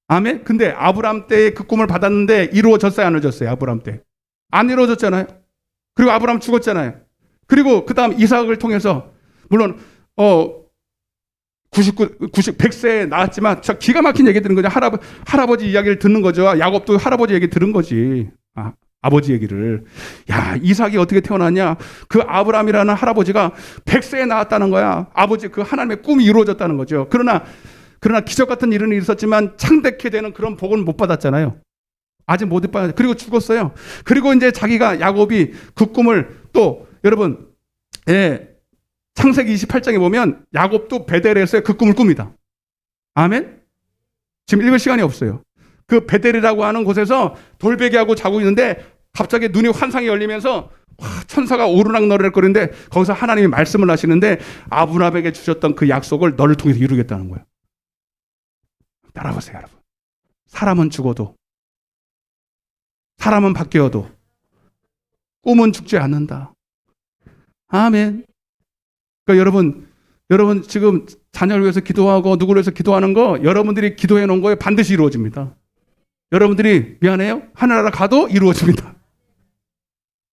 S1: 아멘. 근데 아브라함 때에 그 꿈을 받았는데 이루어졌어요, 안 이루어졌어요? 아브라함 때 안 이루어졌잖아요. 그리고 아브라함 죽었잖아요. 그리고 그 다음 이삭을 통해서 물론 100세에 나왔지만 저 기가 막힌 얘기 듣는 거죠. 할아버지 이야기를 듣는 거죠. 야곱도 할아버지 얘기 들은 거지. 아버지 얘기를. 야, 이삭이 어떻게 태어났냐? 그 아브라함이라는 할아버지가 100세에 나왔다는 거야. 아버지 그 하나님의 꿈이 이루어졌다는 거죠. 그러나 기적 같은 일은 있었지만 창대케 되는 그런 복은 못 받았잖아요. 아직 못 받았어요. 그리고 죽었어요. 그리고 이제 자기가 야곱이 그 꿈을 또 여러분, 창세기 28장에 보면 야곱도 베델에서 그 꿈을 꿉니다. 아멘? 지금 읽을 시간이 없어요. 그 베델이라고 하는 곳에서 돌베개하고 자고 있는데 갑자기 눈이 환상이 열리면서 천사가 오르락너리락거리는데 거기서 하나님이 말씀을 하시는데 아브라함에게 주셨던 그 약속을 너를 통해서 이루겠다는 거예요. 따라보세요, 여러분. 사람은 죽어도, 사람은 바뀌어도 꿈은 죽지 않는다. 아멘. 그러니까 여러분 지금 자녀를 위해서 기도하고 누구를 위해서 기도하는 거 여러분들이 기도해 놓은 거에 반드시 이루어집니다. 여러분들이 미안해요? 하늘나라 가도 이루어집니다.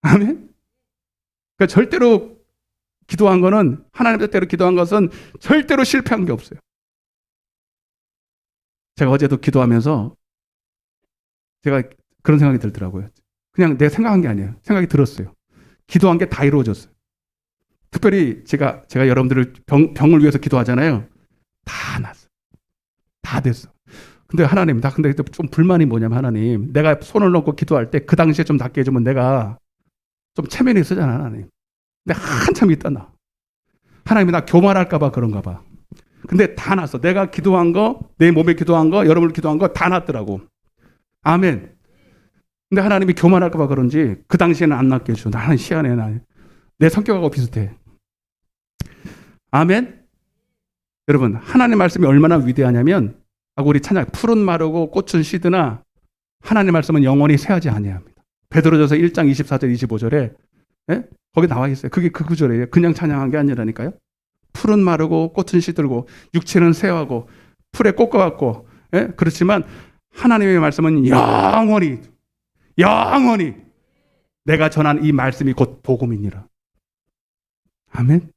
S1: 아멘. 그러니까 절대로 기도한 거는 하나님 뜻대로 기도한 것은 절대로 실패한 게 없어요. 제가 어제도 기도하면서 제가 그런 생각이 들더라고요. 그냥 내가 생각한 게 아니에요. 생각이 들었어요. 기도한 게 다 이루어졌어요. 특별히 제가 여러분들을 병을 위해서 기도하잖아요. 다 났어요. 다 됐어. 근데 하나님, 나 근데 좀 불만이 뭐냐면 하나님, 내가 손을 놓고 기도할 때 그 당시에 좀 낫게 해주면 내가 좀 체면이 있으잖아, 하나님. 근데 한참 있다 나. 하나님이 나 교만할까봐 그런가 봐. 근데 다 났어. 내가 기도한 거, 내 몸에 기도한 거, 여러분을 기도한 거 다 났더라고. 아멘. 근데 하나님이 교만할까봐 그런지 그 당시에는 안 낫게 해줘. 나는 희한해. 내 성격하고 비슷해. 아멘. 여러분, 하나님 말씀이 얼마나 위대하냐면 우리 찬양 푸른 마르고 꽃은 시드나 하나님 말씀은 영원히 쇠하지 아니합니다. 베드로전서 1장 24절 25절에 거기 나와 있어요. 그게 그 구절이에요. 그냥 찬양한 게 아니라니까요. 푸른 마르고 꽃은 시들고 육체는 쇠하고 풀에 꽃과 같고 그렇지만 하나님의 말씀은 영원히 내가 전한 이 말씀이 곧 복음이니라. 아멘.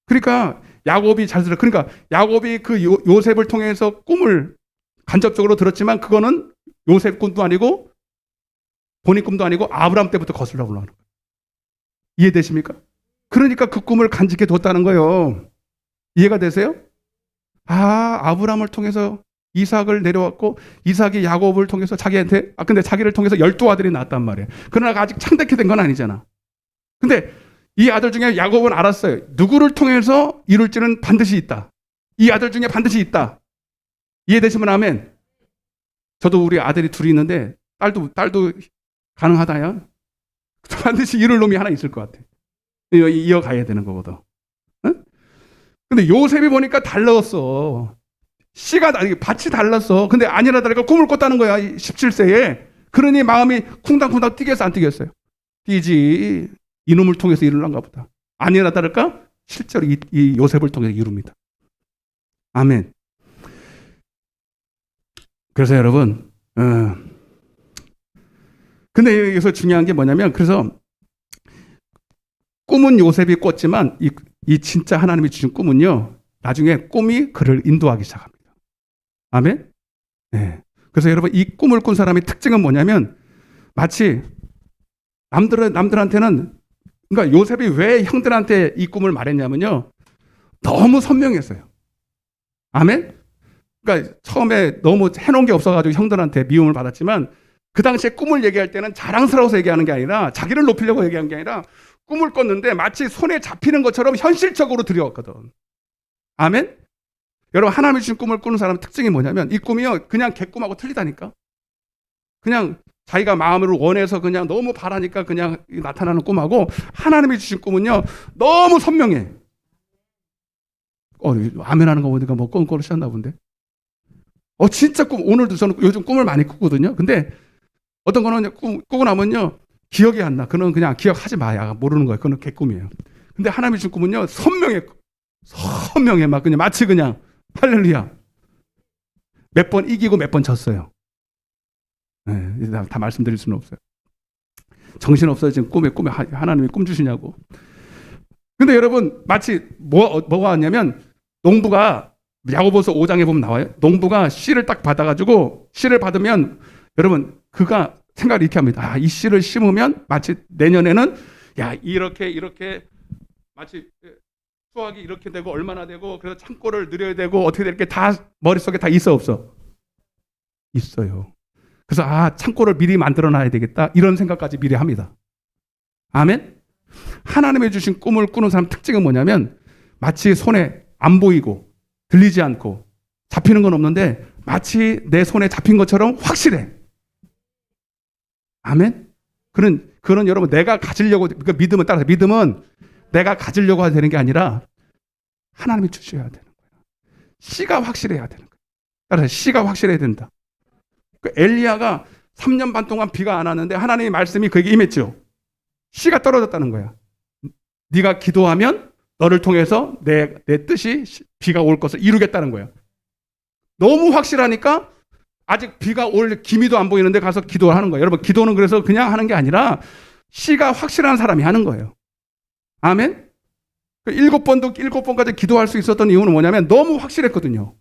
S1: 그러니까 야곱이 잘 들어. 그러니까 야곱이 그 요셉을 통해서 꿈을 간접적으로 들었지만 그거는 요셉 꿈도 아니고 본인 꿈도 아니고 아브라함 때부터 거슬러 올라가는 거예요. 이해되십니까? 그러니까 그 꿈을 간직해 뒀다는 거예요. 이해가 되세요? 아브라함을 통해서 이삭을 내려왔고 이삭이 야곱을 통해서 자기한테 근데 자기를 통해서 12아들이 낳았단 말이에요. 그러나 아직 창대케 된 건 아니잖아. 근데 이 아들 중에 야곱은 알았어요. 누구를 통해서 이룰지는 반드시 있다. 이 아들 중에 반드시 있다. 이해되시면 아멘. 저도 우리 아들이 둘이 있는데 딸도 가능하다야. 반드시 이룰 놈이 하나 있을 것 같아. 이어가야 되는 거거든. 응? 근데 요셉이 보니까 달랐어. 밭이 달랐어. 근데 아니라 다를까 꿈을 꿨다는 거야. 17세에. 그러니 마음이 쿵당쿵당 뛰겠어, 안 뛰겠어요? 뛰지. 이놈을 통해서 이루는가 보다. 아니라 다를까? 실제로 이 요셉을 통해서 이룹니다. 아멘. 그래서 여러분, 근데 여기서 중요한 게 뭐냐면, 그래서 꿈은 요셉이 꿨지만, 이 진짜 하나님이 주신 꿈은요, 나중에 꿈이 그를 인도하기 시작합니다. 아멘? 네. 그래서 여러분, 이 꿈을 꾼 사람의 특징은 뭐냐면, 마치 남들한테는 그러니까 요셉이 왜 형들한테 이 꿈을 말했냐면요. 너무 선명했어요. 아멘? 그러니까 처음에 너무 해놓은 게 없어가지고 형들한테 미움을 받았지만 그 당시에 꿈을 얘기할 때는 자랑스러워서 얘기하는 게 아니라 자기를 높이려고 얘기한 게 아니라 꿈을 꿨는데 마치 손에 잡히는 것처럼 현실적으로 들여왔거든. 아멘? 여러분, 하나님이 주신 꿈을 꾸는 사람의 특징이 뭐냐면 이 꿈이요, 그냥 개꿈하고 틀리다니까. 그냥 자기가 마음으로 원해서 그냥 너무 바라니까 그냥 나타나는 꿈하고, 하나님이 주신 꿈은요 너무 선명해. 아멘 하는 거 보니까 뭐 꽁꽁하셨나 본데. 진짜 꿈, 오늘도 저는 요즘 꿈을 많이 꾸거든요. 근데 어떤 거는 꾸고 나면요 기억이 안 나. 그건 그냥 기억하지 마야, 모르는 거예요. 그건 개꿈이에요. 근데 하나님이 주신 꿈은요 선명해. 막 그냥 마치 그냥 할렐루야. 몇 번 이기고 몇 번 졌어요. 네, 다 말씀드릴 수는 없어요. 정신없어요 지금. 꿈에 하나님이 꿈 주시냐고. 근데 여러분, 마치 뭐가 왔냐면, 농부가 야고보서 5장에 보면 나와요. 농부가 씨를 딱 받아가지고, 씨를 받으면 여러분, 그가 생각을 이렇게 합니다. 이 씨를 심으면 마치 내년에는 이렇게 마치 수확이 이렇게 되고 얼마나 되고, 그래서 창고를 늘려야 되고 어떻게 될 게 다 머릿속에 다 있어 없어? 있어요. 그래서 창고를 미리 만들어 놔야 되겠다, 이런 생각까지 미리 합니다. 아멘? 하나님의 주신 꿈을 꾸는 사람 특징은 뭐냐면, 마치 손에 안 보이고 들리지 않고 잡히는 건 없는데 마치 내 손에 잡힌 것처럼 확실해. 아멘? 그런 여러분, 내가 가지려고, 그러니까 믿음은 내가 가지려고 해야 되는 게 아니라 하나님이 주셔야 되는 거예요. 씨가 확실해야 되는 거예요. 따라서 씨가 확실해야 된다. 엘리야가 3년 반 동안 비가 안 왔는데 하나님의 말씀이 그에게 임했죠. 씨가 떨어졌다는 거야. 네가 기도하면 너를 통해서 내 뜻이 비가 올 것을 이루겠다는 거야. 너무 확실하니까 아직 비가 올 기미도 안 보이는데 가서 기도하는 거예요. 여러분, 기도는 그래서 그냥 하는 게 아니라 씨가 확실한 사람이 하는 거예요. 아멘? 7번까지 기도할 수 있었던 이유는 뭐냐면 너무 확실했거든요.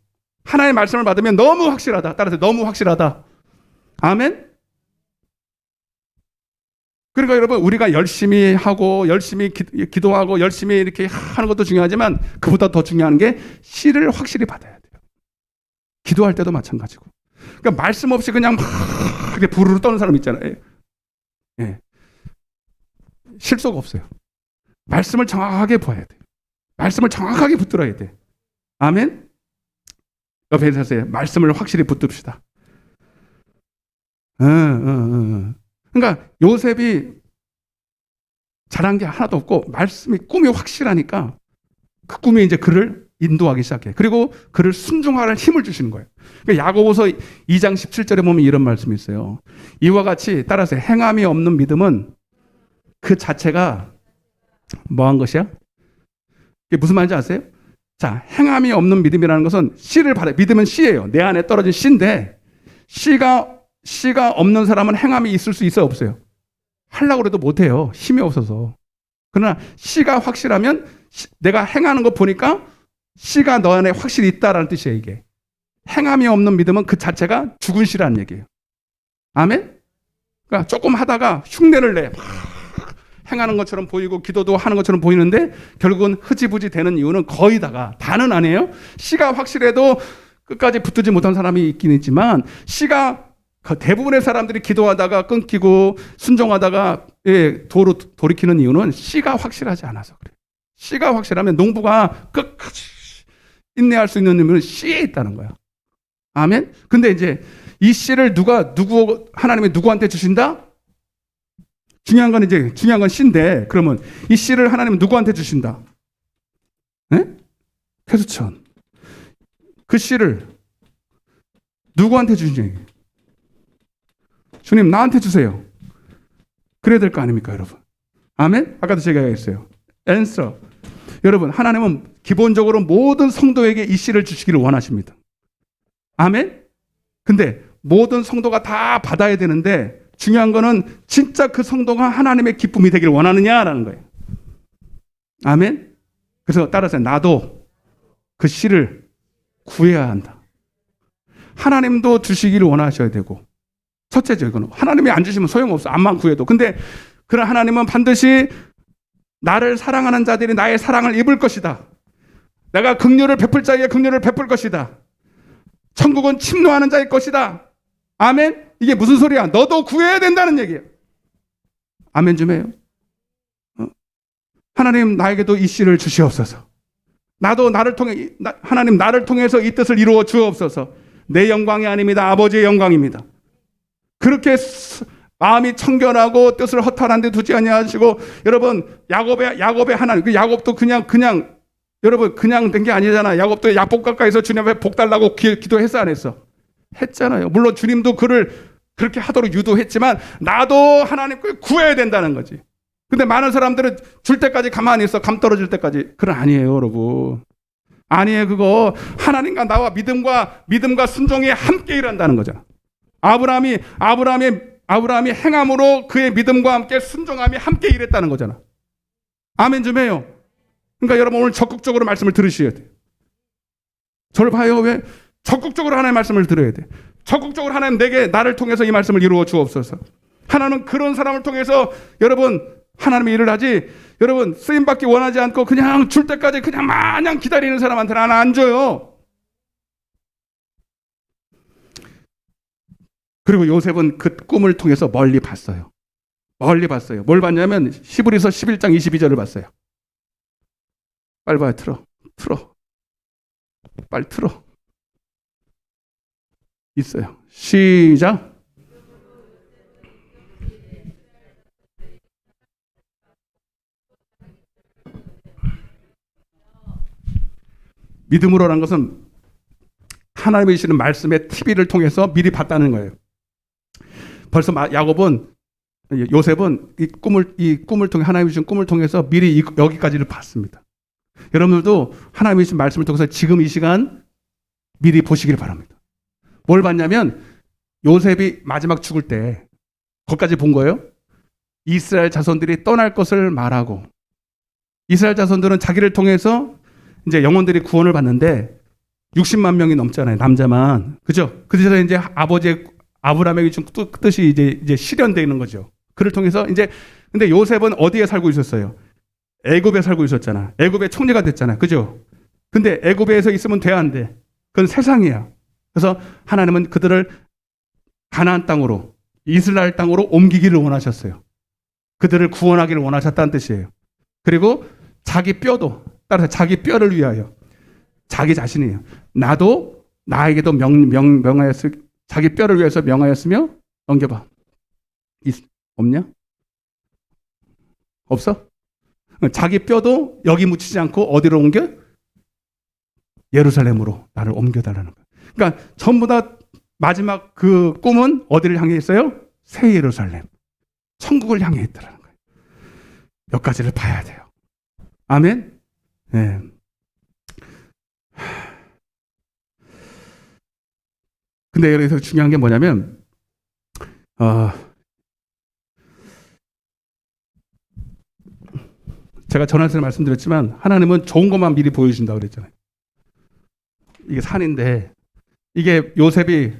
S1: 하나님의 말씀을 받으면 너무 확실하다. 따라서 너무 확실하다. 아멘? 그러니까 여러분, 우리가 열심히 하고 열심히 기도하고 열심히 이렇게 하는 것도 중요하지만 그보다 더 중요한 게 씨를 확실히 받아야 돼요. 기도할 때도 마찬가지고. 그러니까 말씀 없이 그냥 막 이렇게 부르르 떠는 사람 있잖아요. 예. 실속 없어요. 말씀을 정확하게 봐야 돼요. 말씀을 정확하게 붙들어야 돼. 아멘? 옆에 서세요. 말씀을 확실히 붙듭시다. 그러니까 요셉이 잘한 게 하나도 없고 꿈이 확실하니까 그 꿈이 이제 그를 인도하기 시작해. 그리고 그를 순종하는 힘을 주시는 거예요. 그러니까 야고보서 2장 17절에 보면 이런 말씀이 있어요. 이와 같이 따라서 행함이 없는 믿음은 그 자체가 뭐한 것이야? 이게 무슨 말인지 아세요? 자, 행함이 없는 믿음이라는 것은 씨를 받아요. 믿음은 씨예요. 내 안에 떨어진 씨인데, 씨가 없는 사람은 행함이 있을 수 있어요, 없어요? 하려고 해도 못해요. 힘이 없어서. 그러나 씨가 확실하면 내가 행하는 거 보니까 씨가 너 안에 확실히 있다라는 뜻이에요, 이게. 행함이 없는 믿음은 그 자체가 죽은 씨라는 얘기예요. 아멘? 그러니까 조금 하다가 흉내를 내. 행하는 것처럼 보이고 기도도 하는 것처럼 보이는데 결국은 흐지부지 되는 이유는 거의 다는 아니에요. 씨가 확실해도 끝까지 붙들지 못한 사람이 있긴 있지만, 씨가 대부분의 사람들이 기도하다가 끊기고 순종하다가 돌이키는 이유는 씨가 확실하지 않아서 그래요. 씨가 확실하면 농부가 끝까지 인내할 수 있는 의미는 씨에 있다는 거야. 아멘? 근데 이제 이 씨를 하나님이 누구한테 주신다? 중요한 건 씨인데, 그러면 이 씨를 하나님은 누구한테 주신다? 네? 태수천. 그 씨를 누구한테 주시냐? 주님, 나한테 주세요. 그래야 될 거 아닙니까, 여러분? 아멘? 아까도 제가 얘기했어요. answer. 여러분, 하나님은 기본적으로 모든 성도에게 이 씨를 주시기를 원하십니다. 아멘? 근데 모든 성도가 다 받아야 되는데, 중요한 거는 진짜 그 성도가 하나님의 기쁨이 되기를 원하느냐라는 거예요. 아멘? 그래서 따라서 나도 그 씨를 구해야 한다. 하나님도 주시기를 원하셔야 되고, 첫째죠, 이거는. 하나님이 안 주시면 소용없어. 암만 구해도. 근데 그런 하나님은 반드시 나를 사랑하는 자들이 나의 사랑을 입을 것이다. 내가 긍휼을 베풀 자에게 긍휼을 베풀 것이다. 천국은 침노하는 자의 것이다. 아멘? 이게 무슨 소리야? 너도 구해야 된다는 얘기예요. 아멘 좀 해요. 하나님, 나에게도 이 씨를 주시옵소서. 나도 하나님 나를 통해서 이 뜻을 이루어 주옵소서. 내 영광이 아닙니다. 아버지의 영광입니다. 그렇게 마음이 청결하고 뜻을 허탈한 데 두지 아니하시고, 여러분 야곱의 하나님, 그 야곱도 그냥 여러분 그냥 된 게 아니잖아. 야곱도 야복 가까이서 주님 앞에 복 달라고 기도했어 안 했어? 했잖아요. 물론 주님도 그를 그렇게 하도록 유도했지만 나도 하나님께 구해야 된다는 거지. 근데 많은 사람들은 줄 때까지 가만히 있어. 감 떨어질 때까지. 그건 아니에요, 여러분. 아니에요. 그거 하나님과 나와 믿음과 순종이 함께 일한다는 거잖아. 아브라함이 행함으로 그의 믿음과 함께 순종함이 함께 일했다는 거잖아. 아멘 좀 해요. 그러니까 여러분 오늘 적극적으로 말씀을 들으셔야 돼요. 저를 봐요. 왜? 적극적으로 하나님의 말씀을 들어야 돼. 적극적으로 하나님 나를 통해서 이 말씀을 이루어 주옵소서. 하나님은 그런 사람을 통해서 여러분 하나님의 일을 하지, 여러분 쓰임받기 원하지 않고 그냥 줄 때까지 그냥 마냥 기다리는 사람한테는 하나 안 줘요. 그리고 요셉은 그 꿈을 통해서 멀리 봤어요. 뭘 봤냐면 히브리서 11장 22절을 봤어요. 빨리 봐요. 빨리 틀어. 있어요. 시작. 믿음으로라는 것은 하나님이 주시는 말씀의 TV를 통해서 미리 봤다는 거예요. 벌써 요셉은 이 꿈을 통해 하나님이 주신 꿈을 통해서 미리 여기까지를 봤습니다. 여러분들도 하나님이 주신 말씀을 통해서 지금 이 시간 미리 보시길 바랍니다. 뭘 봤냐면 요셉이 마지막 죽을 때 거기까지 본 거예요. 이스라엘 자손들이 떠날 것을 말하고, 이스라엘 자손들은 자기를 통해서 이제 영혼들이 구원을 받는데 60만 명이 넘잖아요. 남자만. 그죠? 그래서 이제 아브라함에게 준 뜻이 이제 실현되는 거죠. 그를 통해서 근데 요셉은 어디에 살고 있었어요? 애굽에 살고 있었잖아. 애굽의 총리가 됐잖아. 그죠? 근데 애굽에서 있으면 돼, 안 돼? 그건 세상이야. 그래서 하나님은 그들을 가나안 땅으로, 이스라엘 땅으로 옮기기를 원하셨어요. 그들을 구원하기를 원하셨다는 뜻이에요. 그리고 따라서 자기 뼈를 위하여, 자기 자신이에요. 나에게도 명하였을, 자기 뼈를 위해서 명하였으며, 넘겨봐. 없냐? 없어? 자기 뼈도 여기 묻히지 않고 어디로 옮겨? 예루살렘으로 나를 옮겨달라는 거예요. 그러니까 전부 다 마지막 그 꿈은 어디를 향해 있어요? 새 예루살렘, 천국을 향해 있다라는 거예요. 몇 가지를 봐야 돼요. 아멘. 네. 근데 여기서 중요한 게 뭐냐면, 제가 전화에서 말씀드렸지만 하나님은 좋은 것만 미리 보여주신다고 그랬잖아요. 이게 산인데, 이게 요셉이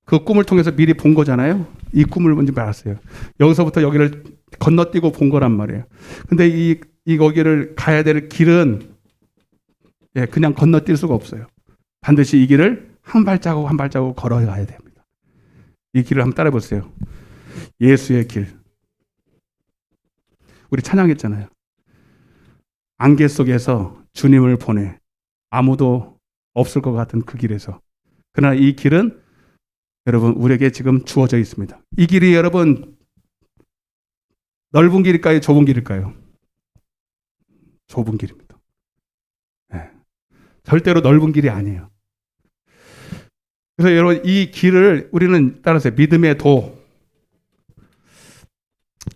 S1: 그 꿈을 통해서 미리 본 거잖아요. 이 꿈을 뭔지 알았어요. 여기서부터 여기를 건너뛰고 본 거란 말이에요. 근데 거기를 가야 될 길은 그냥 건너뛸 수가 없어요. 반드시 이 길을 한 발자국 한 발자국 걸어가야 됩니다. 이 길을 한번 따라해 보세요. 예수의 길. 우리 찬양했잖아요. 안개 속에서 주님을 보내 아무도 없을 것 같은 그 길에서. 그러나 이 길은 여러분 우리에게 지금 주어져 있습니다. 이 길이 여러분 넓은 길일까요? 좁은 길일까요? 좁은 길입니다. 네. 절대로 넓은 길이 아니에요. 그래서 여러분 이 길을 우리는 따라서 믿음의 도,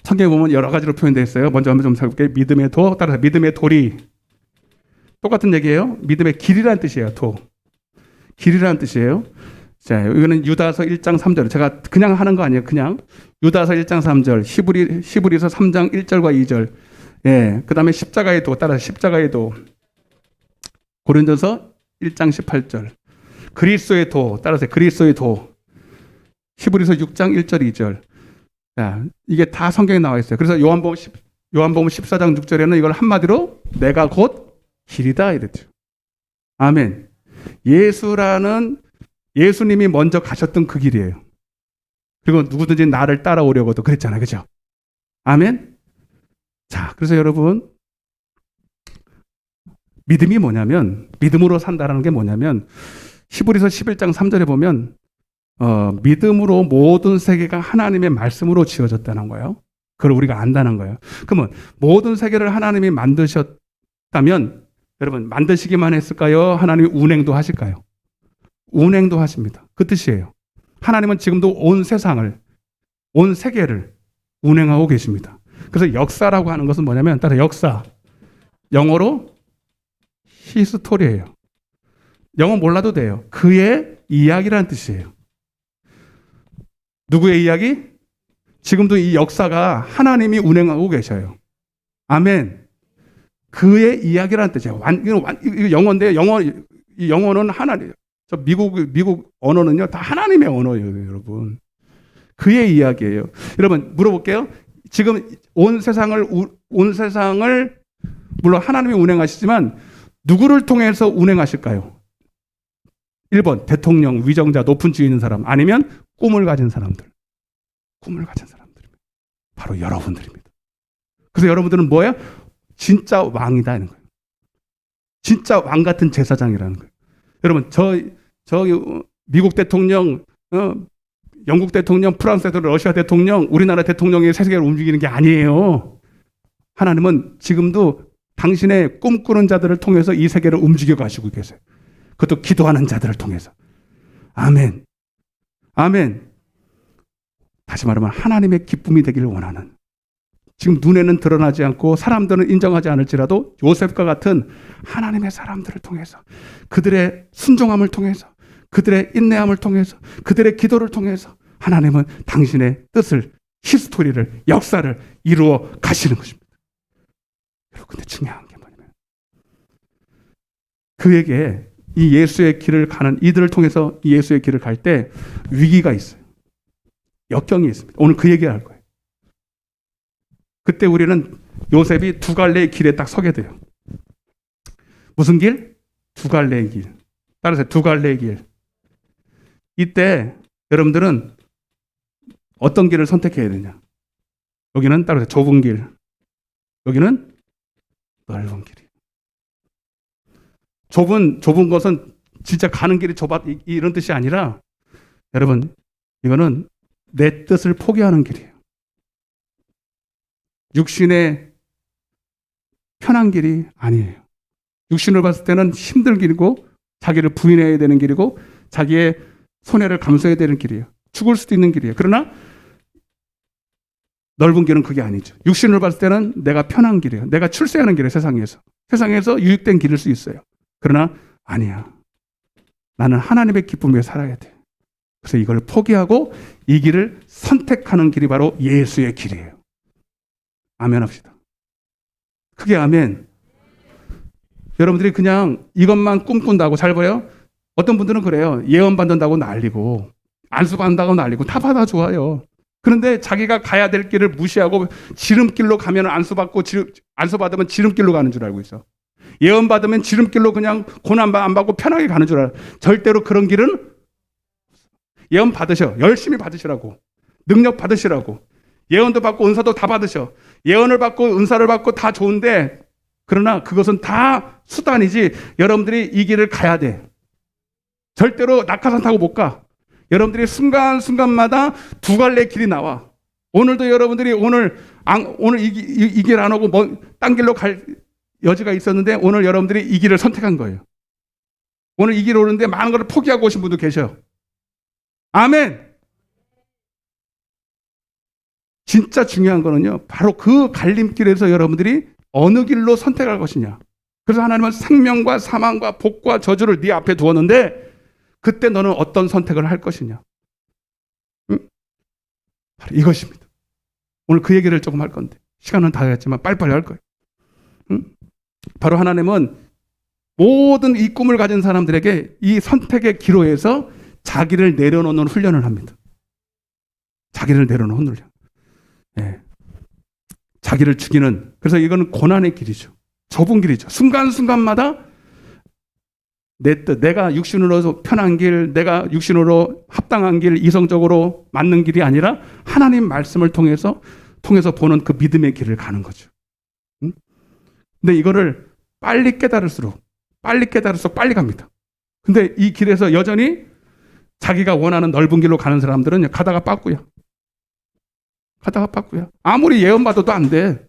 S1: 성경에 보면 여러 가지로 표현되어 있어요. 먼저 한번 좀 살펴볼게요. 믿음의 도, 따라서 믿음의 돌이. 똑같은 얘기예요. 믿음의 길이라는 뜻이에요. 도. 길이라는 뜻이에요. 자, 이거는 유다서 1장 3절. 제가 그냥 하는 거 아니에요. 그냥 유다서 1장 3절, 히브리서 3장 1절과 2절. 예. 그다음에 십자가의 도, 따라서 십자가의 도. 고린도서 1장 18절. 그리스도의 도, 따라서 그리스도의 도. 히브리서 6장 1절 2절. 자, 이게 다 성경에 나와 있어요. 그래서 요한복음 14장 6절에는 이걸 한마디로 내가 곧 길이다 이랬죠. 아멘. 예수님이 먼저 가셨던 그 길이에요. 그리고 누구든지 나를 따라오려고도 그랬잖아요. 그죠? 아멘. 자, 그래서 여러분 믿음이 뭐냐면, 믿음으로 산다라는 게 뭐냐면, 히브리서 11장 3절에 보면 믿음으로 모든 세계가 하나님의 말씀으로 지어졌다는 거예요. 그걸 우리가 안다는 거예요. 그러면 모든 세계를 하나님이 만드셨다면 여러분 만드시기만 했을까요? 하나님이 운행도 하실까요? 운행도 하십니다. 그 뜻이에요. 하나님은 지금도 온 세상을, 온 세계를 운행하고 계십니다. 그래서 역사라고 하는 것은 뭐냐면 따라 역사, 영어로 히스토리예요. 영어 몰라도 돼요. 그의 이야기라는 뜻이에요. 누구의 이야기? 지금도 이 역사가 하나님이 운행하고 계셔요. 아멘. 그의 이야기라는 뜻이에요. 이거 영어인데 이 영어는 하나님. 저 미국 언어는요 다 하나님의 언어예요, 여러분. 그의 이야기예요. 여러분 물어볼게요. 지금 온 세상을 물론 하나님이 운행하시지만 누구를 통해서 운행하실까요? 1번 대통령, 위정자, 높은 지위 있는 사람, 아니면 꿈을 가진 사람들. 꿈을 가진 사람들입니다. 바로 여러분들입니다. 그래서 여러분들은 뭐예요? 진짜 왕이다 하는 거예요. 진짜 왕 같은 제사장이라는 거예요. 여러분 저 미국 대통령, 영국 대통령, 프랑스 대통령, 러시아 대통령, 우리나라 대통령이 세계를 움직이는 게 아니에요. 하나님은 지금도 당신의 꿈꾸는 자들을 통해서 이 세계를 움직여 가시고 계세요. 그것도 기도하는 자들을 통해서. 아멘. 아멘. 다시 말하면 하나님의 기쁨이 되기를 원하는, 지금 눈에는 드러나지 않고 사람들은 인정하지 않을지라도 요셉과 같은 하나님의 사람들을 통해서, 그들의 순종함을 통해서, 그들의 인내함을 통해서, 그들의 기도를 통해서 하나님은 당신의 뜻을, 히스토리를, 역사를 이루어 가시는 것입니다. 여러분, 근데 중요한 게 뭐냐면 그에게 이 예수의 길을 가는 이들을 통해서 이 예수의 길을 갈 때 위기가 있어요. 역경이 있습니다. 오늘 그 얘기할 거예요. 그때 우리는 요셉이 두 갈래의 길에 딱 서게 돼요. 무슨 길? 두 갈래의 길. 따라서 두 갈래의 길. 이때 여러분들은 어떤 길을 선택해야 되냐? 여기는 따라서 좁은 길, 여기는 넓은 길이에요. 좁은 것은 진짜 가는 길이 좁아 이런 뜻이 아니라, 여러분 이거는 내 뜻을 포기하는 길이에요. 육신의 편한 길이 아니에요. 육신을 봤을 때는 힘든 길이고, 자기를 부인해야 되는 길이고, 자기의 손해를 감수해야 되는 길이에요. 죽을 수도 있는 길이에요. 그러나 넓은 길은 그게 아니죠. 육신을 봤을 때는 내가 편한 길이에요. 내가 출세하는 길이에요. 세상에서 유익된 길일 수 있어요. 그러나 아니야. 나는 하나님의 기쁨 위에 살아야 돼. 그래서 이걸 포기하고 이 길을 선택하는 길이 바로 예수의 길이에요. 아멘 합시다. 크게 아멘. 여러분들이 그냥 이것만 꿈꾼다고, 잘 보여? 어떤 분들은 그래요. 예언 받는다고 난리고, 안수 받는다고 난리고, 다 받아 좋아요. 그런데 자기가 가야 될 길을 무시하고 지름길로 가면 안수 받으면 지름길로 가는 줄 알고 있어. 예언 받으면 지름길로 그냥 고난 안 받고 편하게 가는 줄 알아. 절대로 그런 길은, 예언 받으셔. 열심히 받으시라고. 능력 받으시라고. 예언도 받고 은사도 다 받으셔. 예언을 받고 은사를 받고 다 좋은데, 그러나 그것은 다 수단이지 여러분들이 이 길을 가야 돼. 절대로 낙하산 타고 못 가. 여러분들이 순간순간마다 두 갈래 길이 나와. 오늘도 여러분들이 오늘 이 길 안 오고 딴 길로 갈 여지가 있었는데, 오늘 여러분들이 이 길을 선택한 거예요. 오늘 이 길 오는데 많은 걸 포기하고 오신 분도 계셔요. 아멘. 진짜 중요한 거는요, 바로 그 갈림길에서 여러분들이 어느 길로 선택할 것이냐. 그래서 하나님은 생명과 사망과 복과 저주를 네 앞에 두었는데, 그때 너는 어떤 선택을 할 것이냐. 바로 이것입니다. 오늘 그 얘기를 조금 할 건데 시간은 다 됐지만 빨리빨리 할 거예요. 바로 하나님은 모든 이 꿈을 가진 사람들에게 이 선택의 기로에서 자기를 내려놓는 훈련을 합니다. 자기를 내려놓는 훈련. 네. 자기를 죽이는, 그래서 이거는 고난의 길이죠. 좁은 길이죠. 순간순간마다 내 뜻, 내가 육신으로 편한 길, 내가 육신으로 합당한 길, 이성적으로 맞는 길이 아니라 하나님 말씀을 통해서 보는 그 믿음의 길을 가는 거죠. 근데 이거를 빨리 깨달을수록 빨리 갑니다. 근데 이 길에서 여전히 자기가 원하는 넓은 길로 가는 사람들은 가다가 빠꾸야. 아무리 예언받아도 안 돼.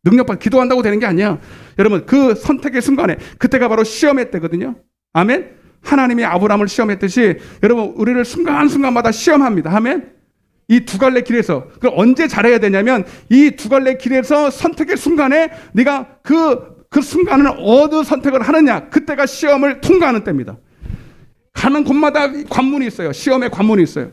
S1: 능력받아 기도한다고 되는 게 아니야. 여러분, 그 선택의 순간에 그때가 바로 시험의 때거든요. 아멘. 하나님이 아브라함을 시험했듯이 여러분 우리를 순간순간마다 시험합니다. 아멘. 이 두 갈래 길에서 그럼 언제 잘해야 되냐면 이 두 갈래 길에서 선택의 순간에 네가 그 순간을 어느 선택을 하느냐, 그때가 시험을 통과하는 때입니다. 가는 곳마다 관문이 있어요. 시험의 관문이 있어요.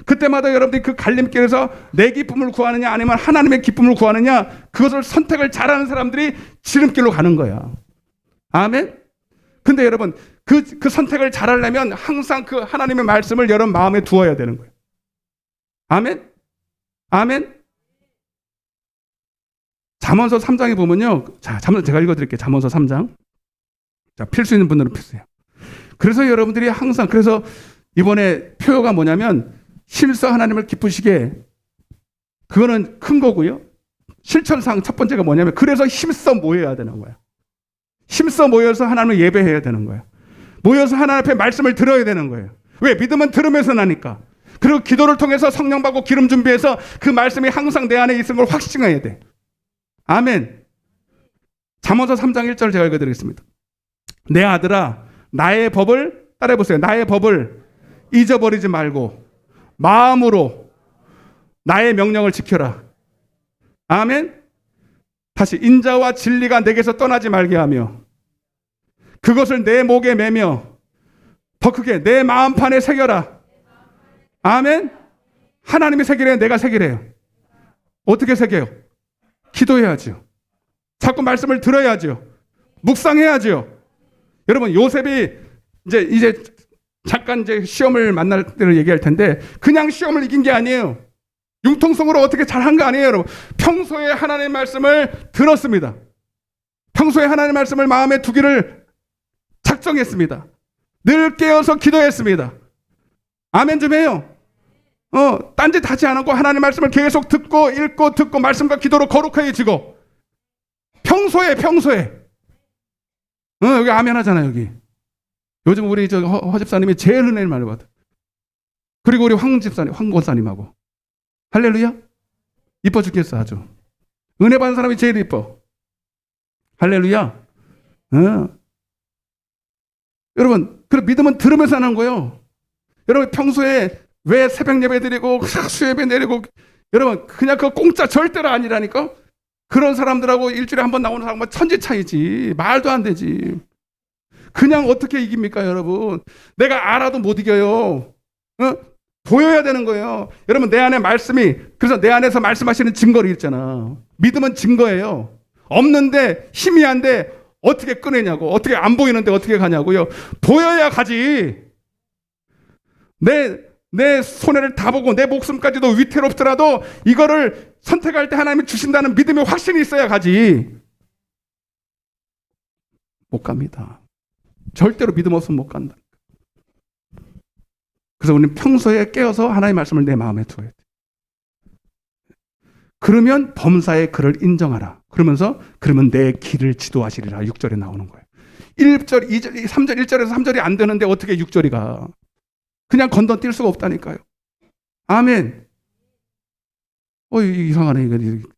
S1: 그때마다 여러분들이 그 갈림길에서 내 기쁨을 구하느냐 아니면 하나님의 기쁨을 구하느냐, 그것을 선택을 잘하는 사람들이 지름길로 가는 거야. 아멘. 근데 여러분 그 선택을 잘하려면 항상 그 하나님의 말씀을 여러분 마음에 두어야 되는 거예요. 아멘. 잠언서 3장에 보면요. 자, 잠언서 제가 읽어드릴게요. 잠언서 3장. 자, 필수 있는 분들은 필수예요. 그래서 여러분들이 항상, 그래서 이번에 표어가 뭐냐면 실서 하나님을 기쁘시게, 그거는 큰 거고요. 실천상 첫 번째가 뭐냐면 그래서 힘써 모여야 되는 거야. 힘써 모여서 하나님을 예배해야 되는 거야. 모여서 하나님 앞에 말씀을 들어야 되는 거예요. 왜? 믿음은 들으면서 나니까. 그리고 기도를 통해서 성령 받고 기름 준비해서 그 말씀이 항상 내 안에 있는 걸 확신해야 돼. 아멘. 잠언서 3장 1절 제가 읽어드리겠습니다. 내 아들아, 나의 법을 따라해보세요. 나의 법을 잊어버리지 말고 마음으로 나의 명령을 지켜라. 아멘. 다시, 인자와 진리가 내게서 떠나지 말게 하며 그것을 내 목에 매며 더 크게 내 마음판에 새겨라. 아멘. 하나님이 새기래요? 내가 새기래요? 어떻게 새겨요? 기도해야죠. 자꾸 말씀을 들어야죠. 묵상해야죠. 여러분, 요셉이 이제 잠깐 시험을 만날 때를 얘기할 텐데, 그냥 시험을 이긴 게 아니에요. 융통성으로 어떻게 잘한 거 아니에요, 여러분. 평소에 하나님의 말씀을 들었습니다. 평소에 하나님의 말씀을 마음에 두기를 작정했습니다. 늘 깨어서 기도했습니다. 아멘 좀 해요. 딴짓 하지 않고 하나님의 말씀을 계속 듣고 읽고 말씀과 기도로 거룩해지고, 평소에 여기 아멘 하잖아요. 여기 요즘 우리 허 집사님이 제일 은혜를 많이 받아. 그리고 우리 황 권사님하고 할렐루야. 이뻐 죽겠어. 아주 은혜 받는 사람이 제일 이뻐. 할렐루야. 여러분, 그 믿음은 들으면서 하는 거예요. 여러분, 평소에 왜 새벽 예배 드리고 수예배 내리고, 여러분 그냥 그거 공짜 절대로 아니라니까. 그런 사람들하고 일주일에 한 번 나오는 사람은 천지 차이지. 말도 안 되지. 그냥 어떻게 이깁니까, 여러분? 내가 알아도 못 이겨요. 보여야 되는 거예요. 여러분, 내 안에 말씀이, 그래서 내 안에서 말씀하시는 증거를 있잖아. 믿음은 증거예요. 없는데, 희미한데 어떻게 꺼내냐고. 어떻게 안 보이는데 어떻게 가냐고요. 보여야 가지. 내 손해를 다 보고 내 목숨까지도 위태롭더라도 이거를 선택할 때 하나님이 주신다는 믿음의 확신이 있어야 가지. 못 갑니다. 절대로 믿음 없으면 못 간다. 그래서 우리는 평소에 깨어서 하나님의 말씀을 내 마음에 두어야 돼. 그러면 범사의 그를 인정하라. 그러면 내 길을 지도하시리라. 6절에 나오는 거예요. 1절, 2절, 3절, 1절에서 3절이 안 되는데 어떻게 6절이 가? 그냥 건너뛸 수가 없다니까요. 아멘. 이상하네. 이거.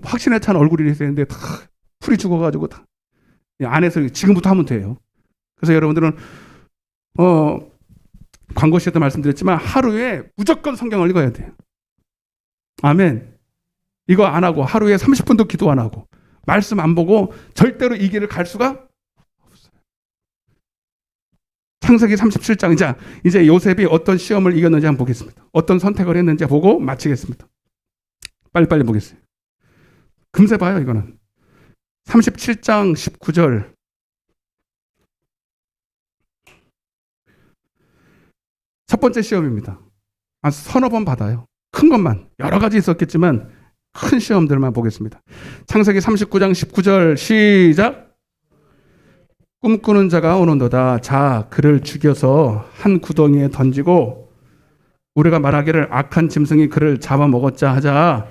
S1: 확신에 찬 얼굴이 있었는데 다 풀이 죽어가지고 다 안에서 지금부터 하면 돼요. 그래서 여러분들은 광고 시간에 말씀드렸지만 하루에 무조건 성경을 읽어야 돼요. 아멘. 이거 안 하고 하루에 30분도 기도 안 하고 말씀 안 보고 절대로 이 길을 갈 수가 없어요. 창세기 37장. 이제 요셉이 어떤 시험을 이겼는지 한번 보겠습니다. 어떤 선택을 했는지 보고 마치겠습니다. 빨리빨리 보겠어요. 금세 봐요, 이거는. 37장 19절. 첫 번째 시험입니다. 서너 번 받아요. 큰 것만. 여러 가지 있었겠지만 큰 시험들만 보겠습니다. 창세기 39장 19절 시작. 꿈꾸는 자가 오는도다. 자, 그를 죽여서 한 구덩이에 던지고 우리가 말하기를 악한 짐승이 그를 잡아먹었자 하자.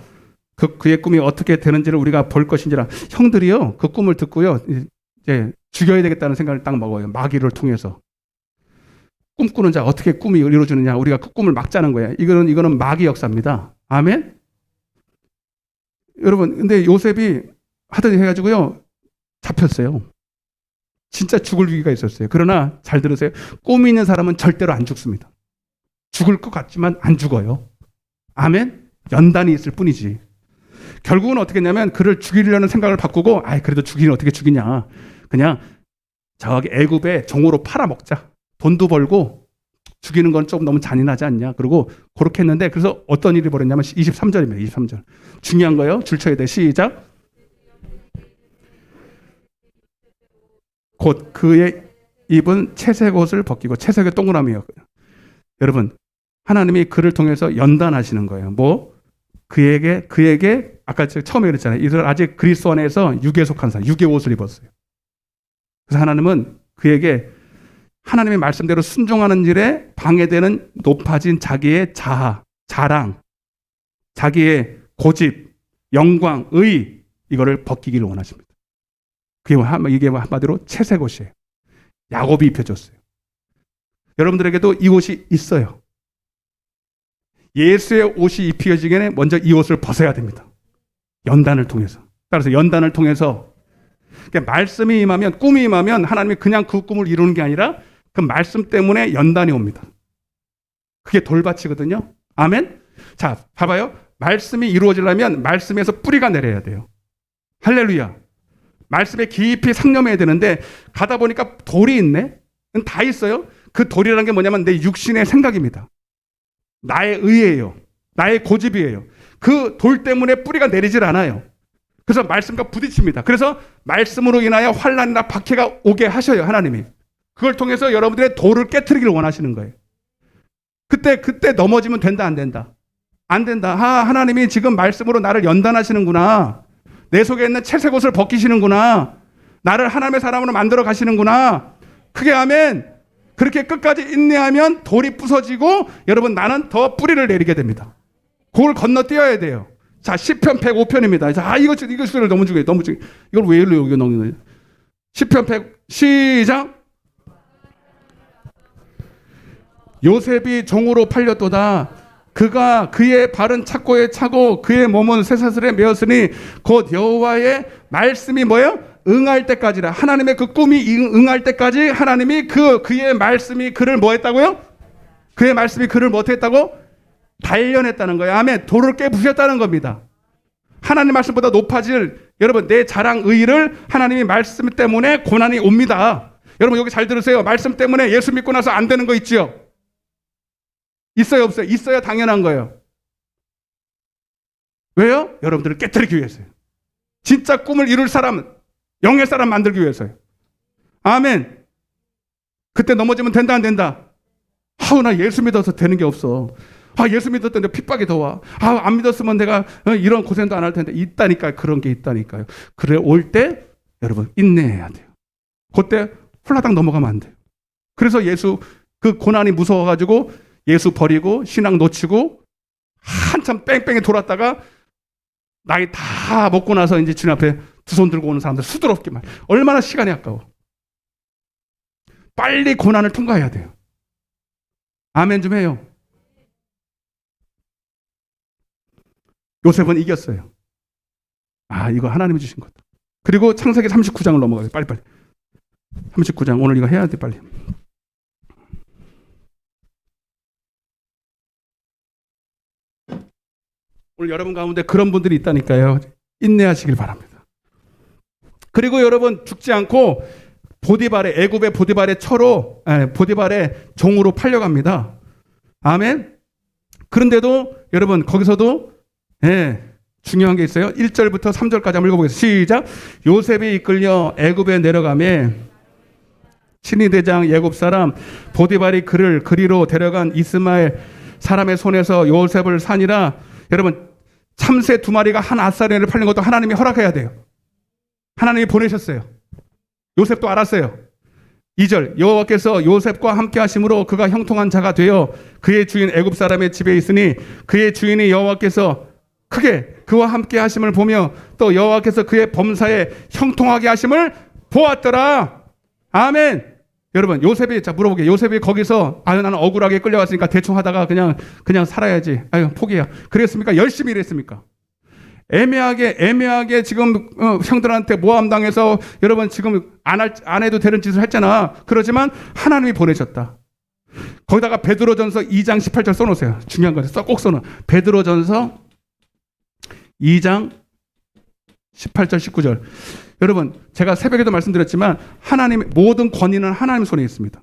S1: 그의 꿈이 어떻게 되는지를 우리가 볼 것인지라. 형들이요, 그 꿈을 듣고요, 이제 죽여야 되겠다는 생각을 딱 먹어요. 마귀를 통해서. 꿈꾸는 자 어떻게 꿈이 이루어지느냐, 우리가 그 꿈을 막자는 거예요. 이거는 마귀 역사입니다. 아멘. 여러분, 근데 요셉이 하더니 해가지고요 잡혔어요. 진짜 죽을 위기가 있었어요. 그러나 잘 들으세요. 꿈이 있는 사람은 절대로 안 죽습니다. 죽을 것 같지만 안 죽어요. 아멘. 연단이 있을 뿐이지. 결국은 어떻게 했냐면 그를 죽이려는 생각을 바꾸고, 그래도 죽이는 어떻게 죽이냐, 그냥 저기 애굽에 종으로 팔아먹자. 돈도 벌고 죽이는 건 조금 너무 잔인하지 않냐. 그리고 그렇게 했는데, 그래서 어떤 일이 벌어졌냐면 23절입니다. 23절. 중요한 거예요. 줄 쳐야 돼. 시작. 곧 그의 입은 채색 옷을 벗기고, 채색의 동그라미예요. 여러분, 하나님이 그를 통해서 연단하시는 거예요. 그에게 아까 처음에 그랬잖아요. 이들 아직 그리스도 안에서 육에 속한 사람, 육의 옷을 입었어요. 그래서 하나님은 그에게 하나님의 말씀대로 순종하는 일에 방해되는 높아진 자기의 자랑, 자기의 고집, 영광, 의, 이거를 벗기기를 원하십니다. 이게 한마디로 채색 옷이에요. 야곱이 입혀줬어요. 여러분들에게도 이 옷이 있어요. 예수의 옷이 입혀지기 전에 먼저 이 옷을 벗어야 됩니다. 연단을 통해서. 따라서 연단을 통해서, 그러니까 말씀이 임하면, 꿈이 임하면 하나님이 그냥 그 꿈을 이루는 게 아니라 그 말씀 때문에 연단이 옵니다. 그게 돌밭이거든요. 아멘. 자, 봐봐요. 말씀이 이루어지려면 말씀에서 뿌리가 내려야 돼요. 할렐루야. 말씀에 깊이 상념해야 되는데, 가다 보니까 돌이 있네. 다 있어요. 그 돌이라는 게 뭐냐면 내 육신의 생각입니다. 나의 의예요. 나의 고집이에요. 그 돌 때문에 뿌리가 내리질 않아요. 그래서 말씀과 부딪힙니다. 그래서 말씀으로 인하여 환난이나 박해가 오게 하셔요, 하나님이. 그걸 통해서 여러분들의 돌을 깨트리기를 원하시는 거예요. 그때 넘어지면 된다, 안 된다? 안 된다. 하나님이 지금 말씀으로 나를 연단하시는구나. 내 속에 있는 채색 옷을 벗기시는구나. 나를 하나님의 사람으로 만들어 가시는구나. 크게 아멘. 그렇게 끝까지 인내하면 돌이 부서지고, 여러분, 나는 더 뿌리를 내리게 됩니다. 그걸 건너뛰어야 돼요. 자, 시편 105편입니다. 자, 이거 소리를 너무 죽여요. 이걸 왜 이러려고 여기 넣는 거예요? 시편 100, 시작. 요셉이 종으로 팔렸도다. 그가 그의 발은 착고에 차고 그의 몸은 쇠사슬에 메었으니 곧 여호와의 말씀이 뭐예요? 응할 때까지라. 하나님의 그 꿈이 응할 때까지 하나님이 그의 말씀이 그를 뭐 했다고요? 그의 말씀이 그를 뭐 했다고? 단련했다는 거예요. 아멘. 돌을 깨부셨다는 겁니다. 하나님 말씀보다 높아질, 여러분, 내 자랑 의의를 하나님이 말씀 때문에 고난이 옵니다. 여러분, 여기 잘 들으세요. 말씀 때문에 예수 믿고 나서 안 되는 거 있지요? 있어요, 없어요? 있어야 당연한 거예요. 왜요? 여러분들을 깨뜨리기 위해서요. 진짜 꿈을 이룰 사람, 영의 사람 만들기 위해서요. 아멘. 그때 넘어지면 된다, 안 된다? 나 예수 믿어서 되는 게 없어. 예수 믿었는데 핍박이 더 와. 안 믿었으면 내가 이런 고생도 안 할 텐데. 있다니까요. 그런 게 있다니까요. 그래, 올 때 여러분 인내해야 돼요. 그때 홀라당 넘어가면 안 돼요. 그래서 예수, 그 고난이 무서워가지고 예수 버리고 신앙 놓치고 한참 뺑뺑이 돌았다가 나이 다 먹고 나서 이제 주님 앞에 두 손 들고 오는 사람들 수두럽게만. 얼마나 시간이 아까워. 빨리 고난을 통과해야 돼요. 아멘 좀 해요. 요셉은 이겼어요. 이거 하나님이 주신 거다. 그리고 창세기 39장을 넘어가요. 빨리빨리. 39장 오늘 이거 해야 돼, 빨리. 오늘 여러분 가운데 그런 분들이 있다니까요. 인내하시길 바랍니다. 그리고 여러분 죽지 않고 애굽의 보디발의 처로, 보디발의 종으로 팔려갑니다. 아멘. 그런데도 여러분 거기서도 중요한 게 있어요. 1절부터 3절까지 한번 읽어보겠습니다. 시작. 요셉이 이끌려 애굽에 내려가매 친위 대장 애굽 사람 보디발이 그를 그리로 데려간 이스마엘 사람의 손에서 요셉을 사니라. 여러분 참새 2마리가 한 아사리를 팔린 것도 하나님이 허락해야 돼요. 하나님이 보내셨어요. 요셉도 알았어요. 2절 여호와께서 요셉과 함께 하심으로 그가 형통한 자가 되어 그의 주인 애굽 사람의 집에 있으니 그의 주인이 여호와께서
S2: 크게 그와 함께 하심을 보며 또 여호와께서 그의 범사에 형통하게 하심을 보았더라. 아멘. 여러분, 요셉이, 자, 물어보게. 요셉이 거기서, 나는 억울하게 끌려왔으니까 대충 하다가 그냥 살아야지. 포기야. 그랬습니까? 열심히 일했습니까? 애매하게 지금, 형들한테 모함당해서 여러분 지금 안 해도 되는 짓을 했잖아. 그러지만 하나님이 보내셨다. 거기다가 베드로전서 2장 18절 써놓으세요. 중요한 거죠. 꼭 써놓아. 베드로전서 2장 18절 19절. 여러분, 제가 새벽에도 말씀드렸지만 모든 권위는 하나님 손에 있습니다.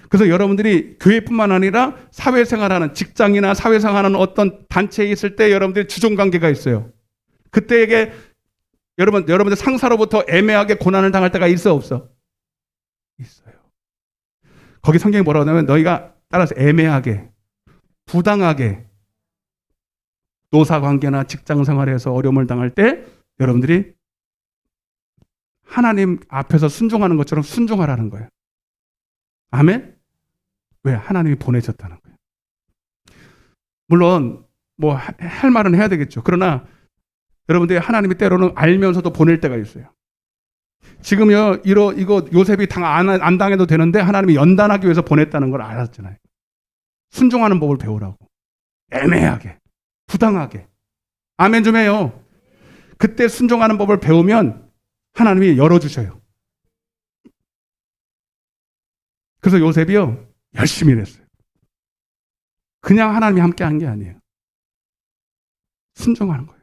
S2: 그래서 여러분들이 교회뿐만 아니라 사회생활하는 직장이나 사회생활하는 어떤 단체에 있을 때 여러분들이 주종관계가 있어요. 그때에게 여러분들 상사로부터 애매하게 고난을 당할 때가 있어 없어? 있어요. 거기 성경이 뭐라고 하냐면 너희가 따라서 애매하게 부당하게 노사관계나 직장생활에서 어려움을 당할 때 여러분들이 하나님 앞에서 순종하는 것처럼 순종하라는 거예요. 아멘? 왜? 하나님이 보내셨다는 거예요. 물론 뭐 할 말은 해야 되겠죠. 그러나 여러분들이 하나님이 때로는 알면서도 보낼 때가 있어요. 지금요 이거 요셉이 안 당해도 되는데 하나님이 연단하기 위해서 보냈다는 걸 알았잖아요. 순종하는 법을 배우라고. 애매하게 부당하게. 아멘 좀 해요. 그때 순종하는 법을 배우면 하나님이 열어주셔요. 그래서 요셉이요 열심히 일했어요. 그냥 하나님이 함께 한 게 아니에요. 순종하는 거예요.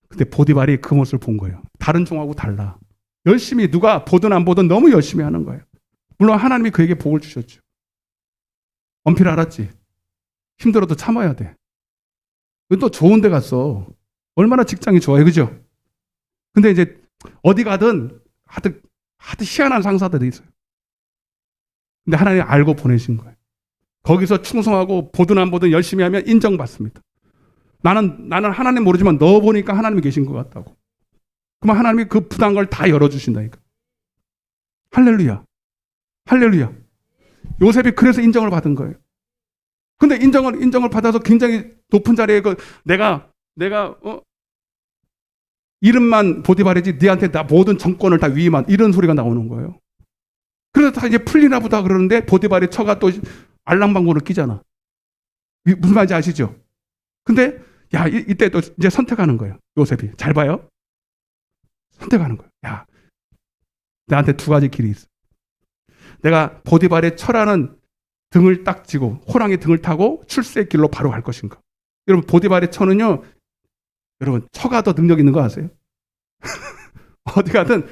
S2: 근데 보디발이 그 모습을 본 거예요. 다른 종하고 달라. 열심히 누가 보든 안 보든 너무 열심히 하는 거예요. 물론 하나님이 그에게 복을 주셨죠. 엄필 알았지? 힘들어도 참아야 돼. 또 좋은 데 갔어. 얼마나 직장이 좋아요. 그죠? 근데 이제 어디 가든 하도 희한한 상사들이 있어요. 근데 하나님이 알고 보내신 거예요. 거기서 충성하고 보든 안 보든 열심히 하면 인정받습니다. 나는 하나님 모르지만 너 보니까 하나님이 계신 것 같다고. 그러면 하나님이 그 부당한 걸 다 열어주신다니까. 할렐루야. 할렐루야. 요셉이 그래서 인정을 받은 거예요. 근데 인정을 받아서 굉장히 높은 자리에 내가 이름만 보디발이지 네한테 나 모든 정권을 다 위임한 이런 소리가 나오는 거예요. 그래서 다 이제 풀리나 보다 그러는데 보디발의 처가 또 알랑방구를 끼잖아. 무슨 말인지 아시죠? 근데 이때 또 이제 선택하는 거예요. 요셉이. 잘 봐요. 선택하는 거예요. 나한테 두 가지 길이 있어. 내가 보디발의 처라는 등을 딱 쥐고 호랑이 등을 타고 출세의 길로 바로 갈 것인가. 여러분 보디발의 처는요. 여러분 처가 더 능력 있는 거 아세요? 어디 가든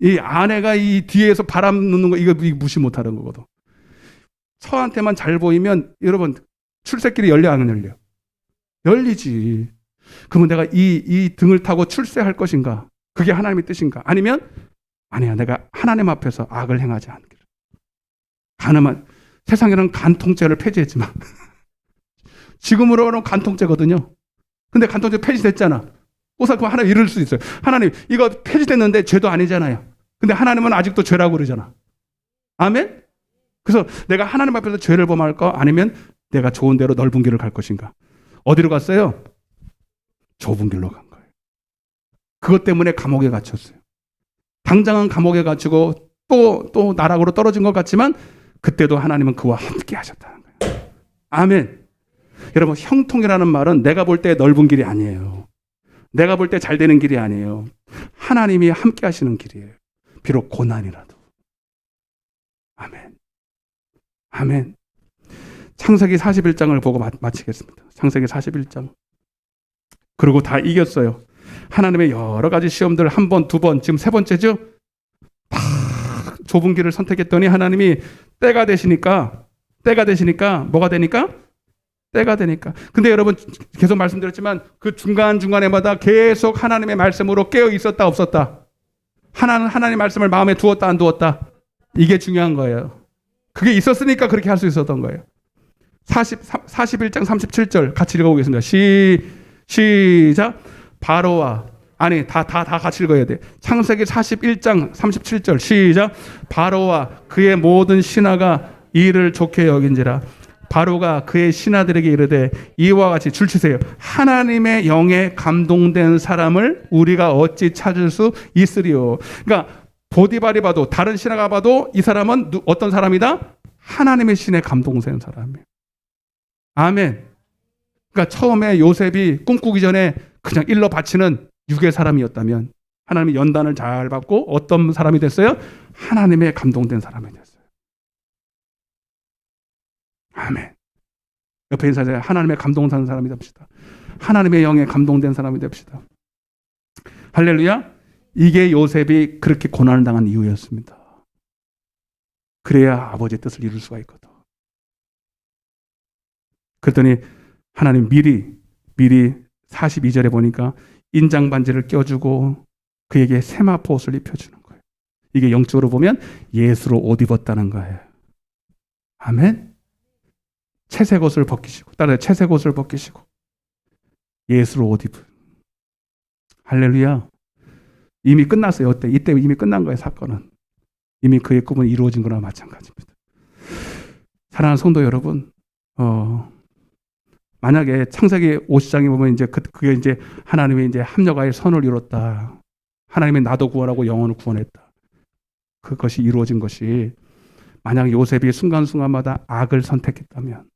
S2: 이 아내가 이 뒤에서 바람 넣는 거 이거 무시 못하는 거거든. 처한테만 잘 보이면 여러분 출세길이 열려 안 열려? 열리지. 그러면 내가 이 등을 타고 출세할 것인가? 그게 하나님의 뜻인가? 아니면 아니야 내가 하나님 앞에서 악을 행하지 않기를. 가늠한 세상에는 간통죄를 폐지했지만 지금으로는 간통죄거든요. 근데 간통죄 폐지됐잖아. 그럼 하나님 이럴 수 있어요. 하나님 이거 폐지됐는데 죄도 아니잖아요. 근데 하나님은 아직도 죄라고 그러잖아. 아멘? 그래서 내가 하나님 앞에서 죄를 범할까? 아니면 내가 좋은 대로 넓은 길을 갈 것인가? 어디로 갔어요? 좁은 길로 간 거예요. 그것 때문에 감옥에 갇혔어요. 당장은 감옥에 갇히고 또 나락으로 떨어진 것 같지만 그때도 하나님은 그와 함께 하셨다는 거예요. 아멘. 여러분 형통이라는 말은 내가 볼 때 넓은 길이 아니에요. 내가 볼 때 잘 되는 길이 아니에요. 하나님이 함께 하시는 길이에요. 비록 고난이라도. 아멘. 아멘. 창세기 41장을 보고 마치겠습니다. 창세기 41장. 그리고 다 이겼어요. 하나님의 여러 가지 시험들 한 번, 두 번, 지금 세 번째죠? 다 좁은 길을 선택했더니 하나님이 때가 되시니까 뭐가 되니까? 때가 되니까. 근데 여러분 계속 말씀드렸지만 그 중간중간에마다 계속 하나님의 말씀으로 깨어 있었다 없었다? 하나님 말씀을 마음에 두었다 안 두었다? 이게 중요한 거예요. 그게 있었으니까 그렇게 할 수 있었던 거예요. 41장 37절 같이 읽어보겠습니다. 시작. 바로와 다 같이 읽어야 돼. 창세기 41장 37절 시작. 바로와 그의 모든 신하가 이를 좋게 여긴지라 바로가 그의 신하들에게 이르되 이와 같이 줄치세요. 하나님의 영에 감동된 사람을 우리가 어찌 찾을 수 있으리요. 그러니까 보디발이 봐도 다른 신하가 봐도 이 사람은 어떤 사람이다? 하나님의 신에 감동된 사람이에요. 아멘. 그러니까 처음에 요셉이 꿈꾸기 전에 그냥 일러 바치는 육의 사람이었다면 하나님의 연단을 잘 받고 어떤 사람이 됐어요? 하나님의 감동된 사람이 됐어요. 아멘. 옆에 있는 사람이 하나님의 감동된 사람이 됩시다. 하나님의 영에 감동된 사람이 됩시다. 할렐루야. 이게 요셉이 그렇게 고난을 당한 이유였습니다. 그래야 아버지의 뜻을 이룰 수가 있거든. 그랬더니 하나님 미리 42절에 보니까 인장 반지를 껴주고 그에게 세마포 옷을 입혀주는 거예요. 이게 영적으로 보면 예수로 옷 입었다는 거예요. 아멘. 채색 옷을 벗기시고 따라서 채색 옷을 벗기시고 예수로 옷 입은. 할렐루야. 이미 끝났어요. 이때 이미 끝난 거예요. 사건은. 이미 그의 꿈은 이루어진 거나 마찬가지입니다. 사랑하는 성도 여러분, 만약에 창세기 5장에 보면 이제 그게 이제 하나님의 이제 합력하여 선을 이뤘다. 하나님의 나도 구원하고 영혼을 구원했다. 그것이 이루어진 것이 만약 요셉이 순간순간마다 악을 선택했다면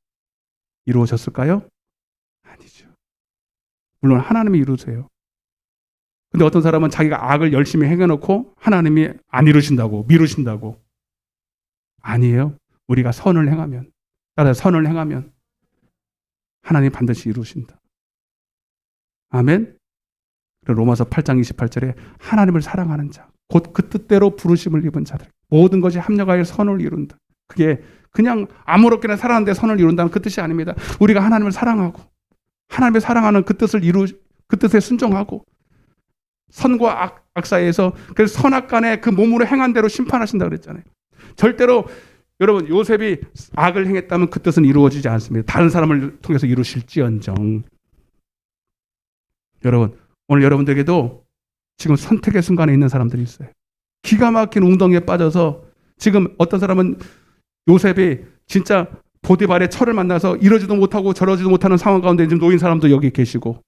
S2: 이루어졌을까요? 아니죠. 물론 하나님이 이루세요. 근데 어떤 사람은 자기가 악을 열심히 행해놓고 하나님이 안 이루신다고 미루신다고. 아니에요. 우리가 선을 행하면 따라서 선을 행하면 하나님 반드시 이루신다. 아멘. 로마서 8장 28절에 하나님을 사랑하는 자 곧 그 뜻대로 부르심을 입은 자들 모든 것이 합력하여 선을 이룬다. 그게 그냥 아무렇게나 살았는데 선을 이룬다는 그 뜻이 아닙니다. 우리가 하나님을 사랑하고 하나님을 사랑하는 그 뜻에 순종하고 선과 악 사이에서 그래서 선악 간에 그 몸으로 행한 대로 심판하신다고 그랬잖아요. 절대로 여러분 요셉이 악을 행했다면 그 뜻은 이루어지지 않습니다. 다른 사람을 통해서 이루실지언정. 여러분 오늘 여러분들에게도 지금 선택의 순간에 있는 사람들이 있어요. 기가 막힌 웅덩이에 빠져서 지금 어떤 사람은 요셉이 진짜 보디발의 철을 만나서 이러지도 못하고 저러지도 못하는 상황 가운데 지금 놓인 사람도 여기 계시고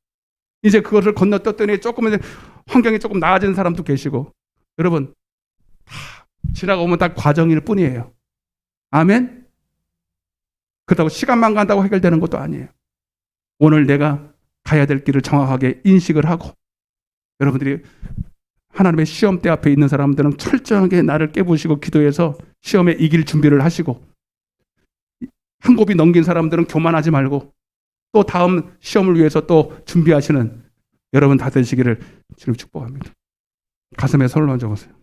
S2: 이제 그것을 건너뛰었더니 조금 이제 환경이 조금 나아진 사람도 계시고 여러분 지나가 보면 다 과정일 뿐이에요. 아멘? 그렇다고 시간만 간다고 해결되는 것도 아니에요. 오늘 내가 가야 될 길을 정확하게 인식을 하고 여러분들이 하나님의 시험대 앞에 있는 사람들은 철저하게 나를 깨부시고 기도해서 시험에 이길 준비를 하시고 한 곱이 넘긴 사람들은 교만하지 말고 또 다음 시험을 위해서 또 준비하시는 여러분 다 되시기를 주님 축복합니다. 가슴에 손을 얹어보세요.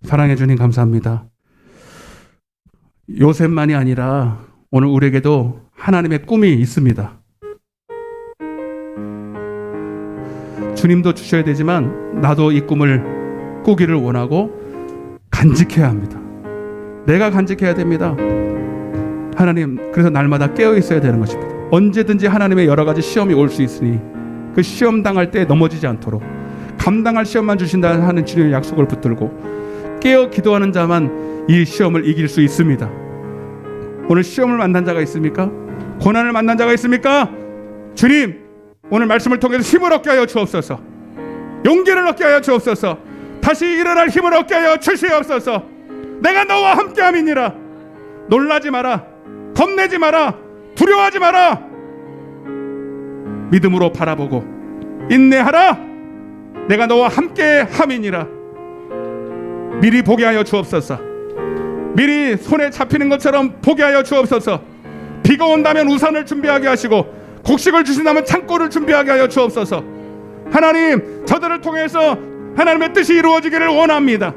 S2: 사랑해 주님 감사합니다. 요셉만이 아니라 오늘 우리에게도 하나님의 꿈이 있습니다. 주님도 주셔야 되지만 나도 이 꿈을 꾸기를 원하고 간직해야 합니다. 내가 간직해야 됩니다. 하나님 그래서 날마다 깨어 있어야 되는 것입니다. 언제든지 하나님의 여러 가지 시험이 올 수 있으니 그 시험 당할 때 넘어지지 않도록 감당할 시험만 주신다 하는 주님의 약속을 붙들고 깨어 기도하는 자만 이 시험을 이길 수 있습니다. 오늘 시험을 만난 자가 있습니까? 고난을 만난 자가 있습니까? 주님 오늘 말씀을 통해서 힘을 얻게 하여 주옵소서. 용기를 얻게 하여 주옵소서. 다시 일어날 힘을 얻게 하여 주시옵소서. 내가 너와 함께함이니라. 놀라지 마라. 겁내지 마라. 두려워하지 마라. 믿음으로 바라보고 인내하라. 내가 너와 함께함이니라. 미리 보게 하여 주옵소서. 미리 손에 잡히는 것처럼 보게 하여 주옵소서. 비가 온다면 우산을 준비하게 하시고 곡식을 주신다면 창고를 준비하게 하여 주옵소서. 하나님 저들을 통해서 하나님의 뜻이 이루어지기를 원합니다.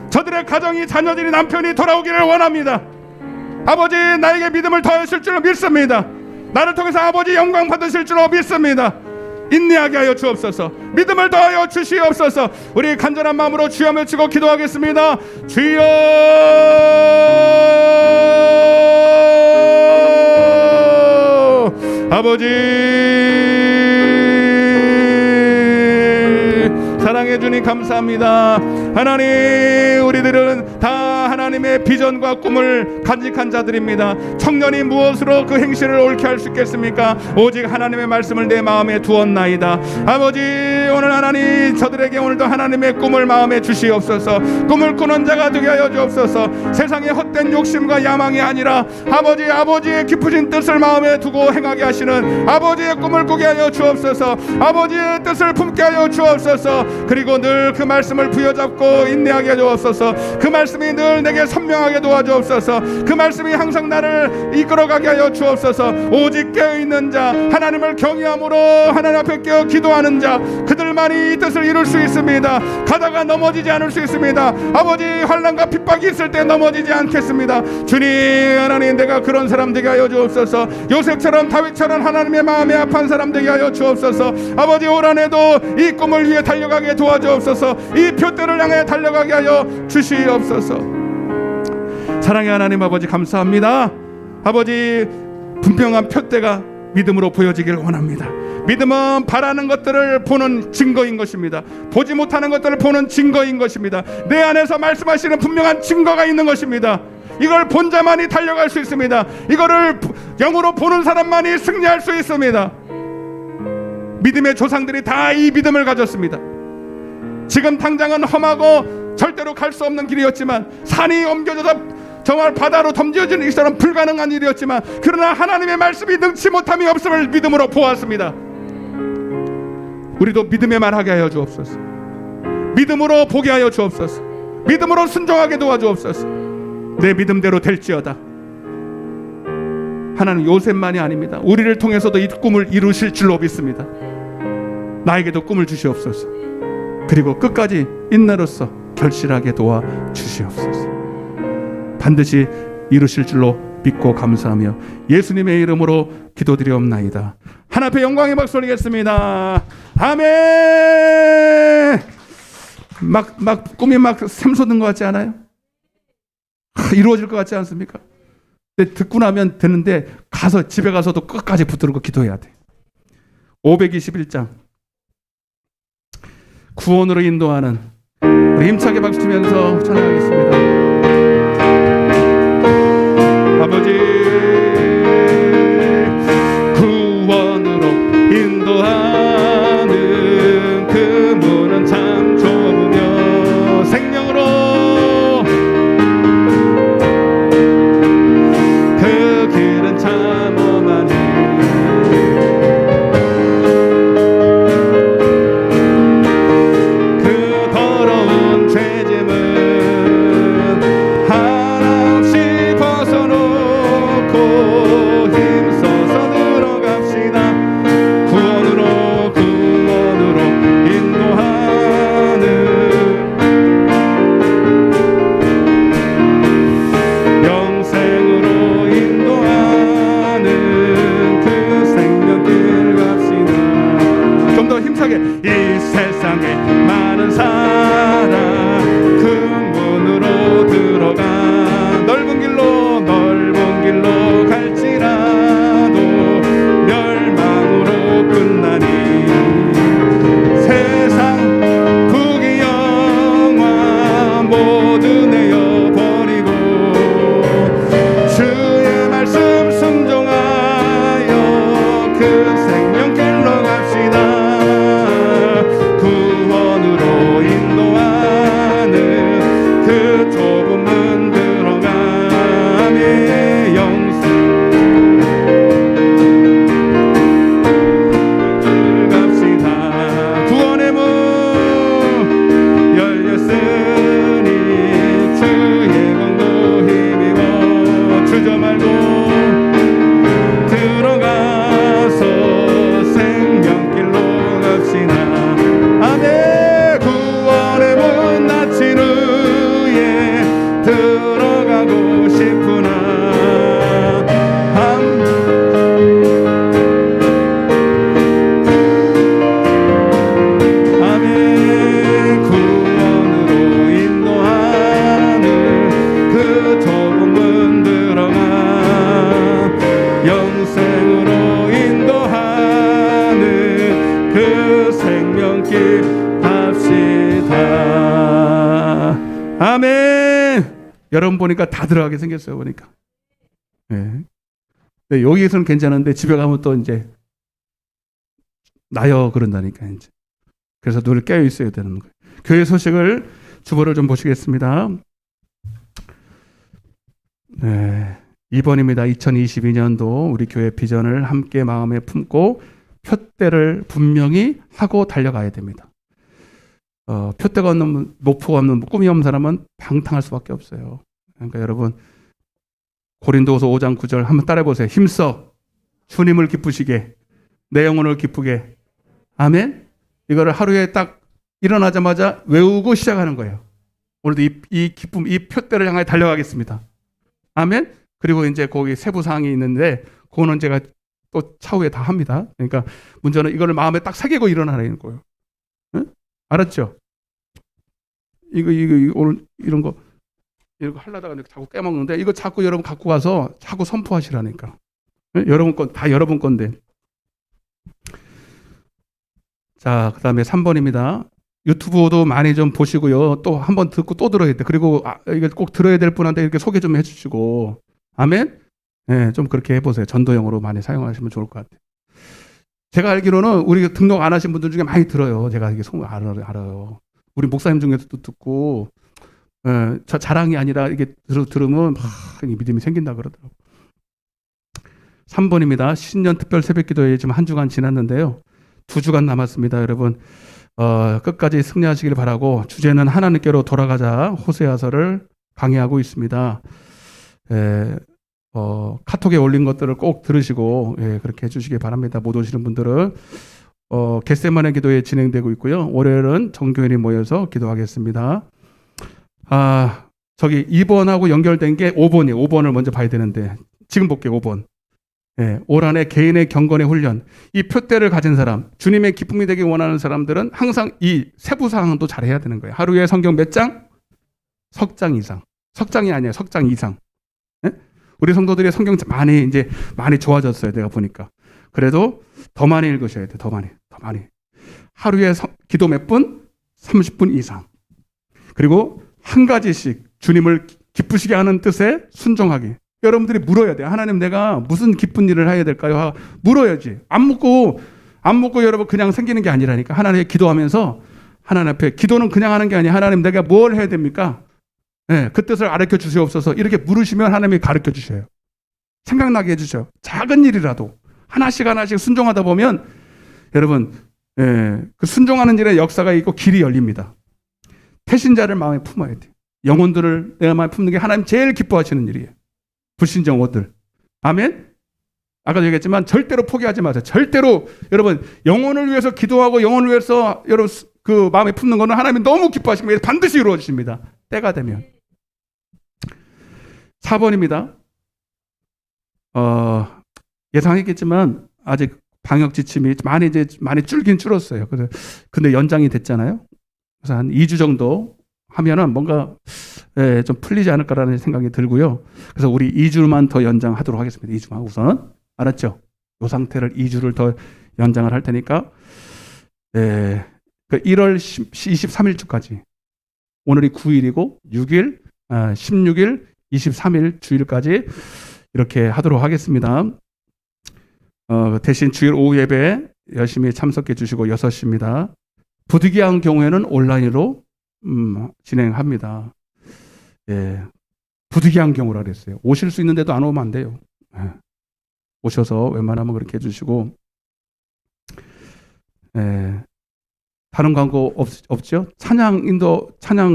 S2: 저들의 가정이 자녀들이 남편이 돌아오기를 원합니다. 아버지 나에게 믿음을 더하실 줄로 믿습니다. 나를 통해서 아버지 영광 받으실 줄로 믿습니다. 인내하게 하여 주옵소서. 믿음을 더하여 주시옵소서. 우리 간절한 마음으로 주여 외치고 기도하겠습니다. 주여 아버지 감사합니다. 하나님, 우리들은 다 하나님의 비전과 꿈을 간직한 자들입니다. 청년이 무엇으로 그 행실을 옳게 할 수 있겠습니까? 오직 하나님의 말씀을 내 마음에 두었나이다. 아버지, 오늘 하나님 저들에게 오늘도 하나님의 꿈을 마음에 주시옵소서. 꿈을 꾸는 자가 되게 하여 주옵소서. 세상의 헛된 욕심과 야망이 아니라 아버지의 깊으신 뜻을 마음에 두고 행하게 하시는 아버지의 꿈을 꾸게 하여 주옵소서. 아버지의 뜻을 품게 하여 주옵소서. 그리고 늘 그 말씀을 부여잡고 인내하게 하여 주옵소서. 그 말씀이 늘 내게 선명하게 도와주옵소서. 그 말씀이 항상 나를 이끌어가게 하여 주옵소서. 오직 깨어있는 자, 하나님을 경외함으로 하나님 앞에 깨어 기도하는 자, 그들만이 이 뜻을 이룰 수 있습니다. 가다가 넘어지지 않을 수 있습니다. 아버지, 환난과 핍박이 있을 때 넘어지지 않겠습니다. 주님, 하나님, 내가 그런 사람 되게 하여 주옵소서. 요셉처럼 다윗처럼 하나님의 마음에 합한 사람 되게 하여 주옵소서. 아버지, 올 한해도 이 꿈을 위해 달려가게 도와주옵소서. 이 표대를 향해 달려가게 하여 주시옵소서. 사랑의 하나님 아버지, 감사합니다. 아버지, 분명한 표대가 믿음으로 보여지길 원합니다. 믿음은 바라는 것들을 보는 증거인 것입니다. 보지 못하는 것들을 보는 증거인 것입니다. 내 안에서 말씀하시는 분명한 증거가 있는 것입니다. 이걸 본 자만이 달려갈 수 있습니다. 이거를 영으로 보는 사람만이 승리할 수 있습니다. 믿음의 조상들이 다 이 믿음을 가졌습니다. 지금 당장은 험하고 절대로 갈 수 없는 길이었지만, 산이 옮겨져서 정말 바다로 덤져지는 것처럼 불가능한 일이었지만, 그러나 하나님의 말씀이 능치 못함이 없음을 믿음으로 보았습니다. 우리도 믿음의 말하게 하여 주옵소서. 믿음으로 보게 하여 주옵소서. 믿음으로 순종하게 도와주옵소서. 내 믿음대로 될지어다. 하나님, 요셉만이 아닙니다. 우리를 통해서도 이 꿈을 이루실 줄로 믿습니다. 나에게도 꿈을 주시옵소서. 그리고 끝까지 인내로서 결실하게 도와주시옵소서. 반드시 이루실 줄로 믿고 감사하며 예수님의 이름으로 기도드리옵나이다. 하나님 앞에 영광의 박수 올리겠습니다. 아멘. 막 꿈이 막 샘솟는 것 같지 않아요? 이루어질 것 같지 않습니까? 근데 듣고 나면 되는데, 집에 가서도 끝까지 붙들고 기도해야 돼. 521장 구원으로 인도하는, 우리 힘차게 박수 치면서 찬양하겠습니다. 아버지, 구원으로 인도하는 그 문은 참 좁으며 생명으로 그 길은 참 험하니 그 더러운 죄짐은 한없이 벗어놓고 힘써서 들어갑시다. 구원으로 인도하는 영생으로 인도하는 그 생명길 갑시다. 좀 더 힘차게. 이 세상에 많은 사람 그 문으로 들어가 넓은 길로 갈지라도 멸망으로 끝나니 세상 부귀 영화 모두 내어버리고 주의 말씀 순종하여 그 생명길로 갑시다. 구원으로 인도하는 그 좁은 문 들어가며 영생 갑시다. 구원의 문 열렸으니 주의 공도 힘입어 주저 말고 들어가서 생명길로 갑시다. 아멘. 구원의 문 닫힌 후에 들어가고 싶구나. 아멘. 구원으로 인도하는 그 좁은 문 들어가 영생으로 인도하는 그 생명길 갑시다. 여러분 보니까 다 들어가게 생겼어요, 보니까. 예. 근데 여기에서는 괜찮은데 집에 가면 또 이제 나요 그런다니까 이제. 그래서 늘 깨어 있어야 되는 거예요. 교회 소식을 주보를 좀 보시겠습니다. 네. 2번입니다. 2022년도 우리 교회 비전을 함께 마음에 품고 표대를 분명히 하고 달려가야 됩니다. 표대가 없는, 목표가 없는, 꿈이 없는 사람은 방탕할 수밖에 없어요. 그러니까 여러분, 고린도후서 5장 9절 한번 따라해 보세요. 힘써 주님을 기쁘시게, 내 영혼을 기쁘게. 아멘. 이거를 하루에 딱 일어나자마자 외우고 시작하는 거예요. 오늘도 이 기쁨, 이 표대를 향해 달려가겠습니다. 아멘. 그리고 이제 거기 세부 사항이 있는데 그거는 제가 또 차후에 다 합니다. 그러니까 문제는 이거를 마음에 딱 새기고 일어나라는 거예요. 응? 알았죠? 이거 오늘 이런 거 하려다가 자꾸 깨먹는데 이거 자꾸 여러분 갖고 가서 자꾸 선포하시라니까. 응? 여러분 건 다 여러분 건데. 자, 그다음에 3번입니다. 유튜브도 많이 좀 보시고요. 또 한 번 듣고 또 들어야 돼. 그리고 이거 꼭 들어야 될 분한테 이렇게 소개 좀 해주시고, 아멘. 네, 좀 그렇게 해보세요. 전도용으로 많이 사용하시면 좋을 것 같아요. 제가 알기로는 우리 등록 안 하신 분들 중에 많이 들어요. 제가 이게 알아요. 우리 목사님 중에서도 듣고, 저 자랑이 아니라 이게 들으면 막 믿음이 생긴다 그러더라고요. 3번입니다. 신년 특별 새벽기도에 지금 한 주간 지났는데요. 2주간 남았습니다, 여러분. 끝까지 승리하시길 바라고 주제는 하나님께로 돌아가자 호세아서를 강의하고 있습니다. 카톡에 올린 것들을 꼭 들으시고 그렇게 해주시기 바랍니다. 못 오시는 분들은 겟세마네 기도에 진행되고 있고요. 월요일은 정교인이 모여서 기도하겠습니다. 저기 2번하고 연결된 게 5번이에요. 5번을 먼저 봐야 되는데 지금 볼게요. 5번. 올 한해 개인의 경건의 훈련, 이 표대를 가진 사람, 주님의 기쁨이 되기 원하는 사람들은 항상 이 세부 사항도 잘해야 되는 거예요. 하루에 성경 몇 장? 석장 이상. 석장이 아니에요. 석장 이상. 우리 성도들의 성경 많이 좋아졌어요. 내가 보니까. 그래도 더 많이 읽으셔야 돼요. 더 많이. 하루에 기도 몇 분? 30분 이상. 그리고 한 가지씩 주님을 기쁘시게 하는 뜻에 순종하기. 여러분들이 물어야 돼요. 하나님, 내가 무슨 기쁜 일을 해야 될까요? 물어야지. 안 묻고 여러분 그냥 생기는 게 아니라니까. 하나님께 기도하면서 하나님 앞에 기도는 그냥 하는 게 아니에요. 하나님, 내가 뭘 해야 됩니까? 그 뜻을 가르쳐 주시옵소서. 이렇게 물으시면 하나님이 가르쳐 주셔요. 생각나게 해주셔요. 작은 일이라도 하나씩 순종하다 보면 여러분, 그 순종하는 일에 역사가 있고 길이 열립니다. 태신자를 마음에 품어야 돼요. 영혼들을 내가 마음에 품는 게 하나님 제일 기뻐하시는 일이에요. 불신자 영혼들. 아멘? 아까도 얘기했지만 절대로 포기하지 마세요. 절대로 여러분 영혼을 위해서 기도하고 영혼을 위해서 여러분 그 마음에 품는 거는 하나님이 너무 기뻐하시면 반드시 이루어지십니다. 때가 되면. 4번입니다. 예상했겠지만 아직 방역 지침이 많이 줄긴 줄었어요. 근데 연장이 됐잖아요. 그래서 한 2주 정도 하면은 뭔가 좀 풀리지 않을까라는 생각이 들고요. 그래서 우리 2주만 더 연장하도록 하겠습니다. 2주만 우선은. 알았죠? 이 상태를 2주를 더 연장을 할 테니까 1월 23일주까지 오늘이 9일이고 6일, 16일, 23일 주일까지 이렇게 하도록 하겠습니다. 대신 주일 오후 예배 열심히 참석해 주시고 6시입니다. 부득이한 경우에는 온라인으로 진행합니다. 부득이한 경우라 그랬어요. 오실 수 있는데도 안 오면 안 돼요. 오셔서 웬만하면 그렇게 해주시고, 다른 광고 없죠? 찬양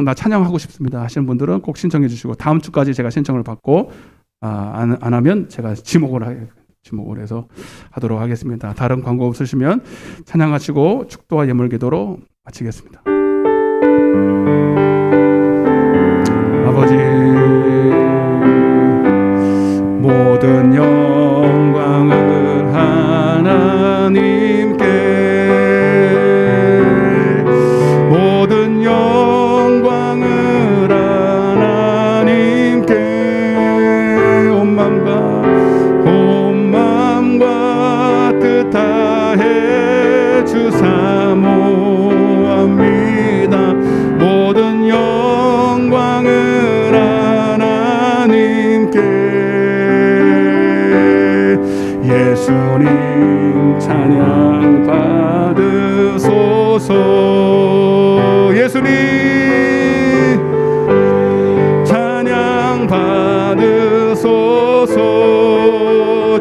S2: 나 찬양하고 싶습니다 하시는 분들은 꼭 신청해 주시고, 다음 주까지 제가 신청을 받고, 안 하면 제가 지목을 해서 하도록 하겠습니다. 다른 광고 없으시면 찬양하시고 축도와 예물 기도로 마치겠습니다. 아버지, 모든 영광을 하나님께, 모든 영광을 하나님께, 온 마음과 뜻 다해 주사 모합니다. 모든 영광을 하나 예수님 찬양 받으소서. 예수님 찬양 받으소서.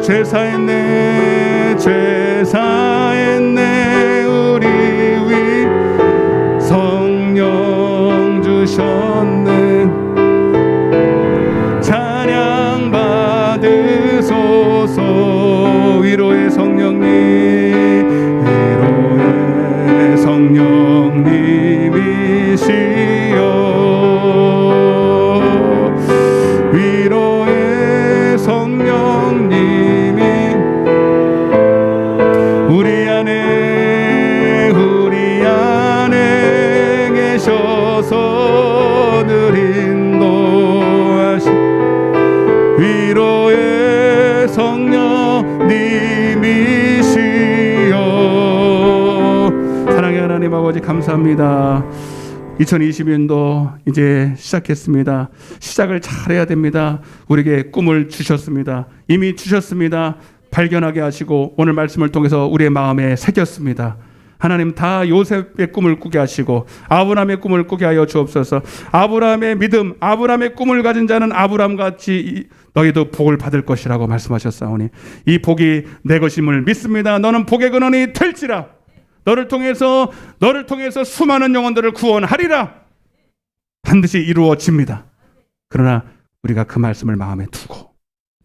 S2: 제사했네 제사했네 우리 위 성령 주셨네. 찬양 받으소서. 위로의 성령님 위로의 성령님이시여 위로의 성령님이 우리 안에 계셔서 늘 인도하시 위로의 성령님이시여. 사랑의 하나님 아버지 감사합니다. 2020년도 이제 시작했습니다. 시작을 잘해야 됩니다. 우리에게 꿈을 주셨습니다. 이미 주셨습니다. 발견하게 하시고 오늘 말씀을 통해서 우리의 마음에 새겼습니다. 하나님 다 요셉의 꿈을 꾸게 하시고 아브라함의 꿈을 꾸게 하여 주옵소서. 아브라함의 믿음, 아브라함의 꿈을 가진 자는 아브라함같이 너희도 복을 받을 것이라고 말씀하셨사오니 이 복이 내 것임을 믿습니다. 너는 복의 근원이 될지라. 너를 통해서 수많은 영혼들을 구원하리라. 반드시 이루어집니다. 그러나 우리가 그 말씀을 마음에 두고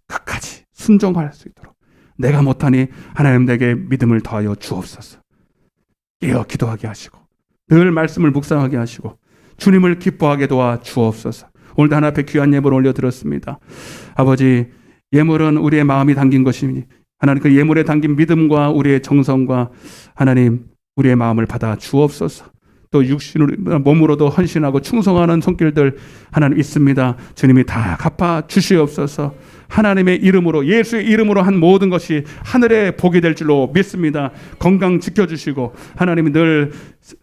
S2: 끝까지 순종할 수 있도록 내가 못하니 하나님 내게 믿음을 더하여 주옵소서. 깨어 기도하게 하시고 늘 말씀을 묵상하게 하시고 주님을 기뻐하게 도와 주옵소서. 오늘도 하나 앞에 귀한 예물을 올려드렸습니다. 아버지, 예물은 우리의 마음이 담긴 것이니 하나님 그 예물에 담긴 믿음과 우리의 정성과 하나님 우리의 마음을 받아 주옵소서. 또 육신으로 몸으로도 헌신하고 충성하는 손길들 하나님 있습니다. 주님이 다 갚아 주시옵소서. 하나님의 이름으로 예수의 이름으로 한 모든 것이 하늘의 복이 될 줄로 믿습니다. 건강 지켜주시고 하나님이 늘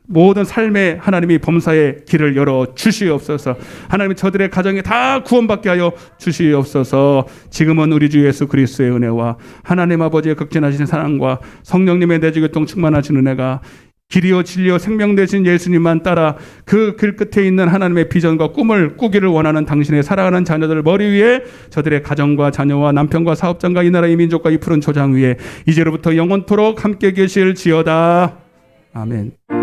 S2: 모든 삶에 하나님이 범사의 길을 열어 주시옵소서. 하나님이 저들의 가정에 다 구원받게 하여 주시옵소서. 지금은 우리 주 예수 그리스도의 은혜와 하나님 아버지의 극진하신 사랑과 성령님의 내주교통 충만하신 은혜가 길이요 진리요 생명 되신 예수님만 따라 그 길 끝에 있는 하나님의 비전과 꿈을 꾸기를 원하는 당신의 사랑하는 자녀들 머리 위에 저들의 가정과 자녀와 남편과 사업장과 이 나라 이 민족과 이 푸른 초장 위에 이제로부터 영원토록 함께 계실지어다. 아멘.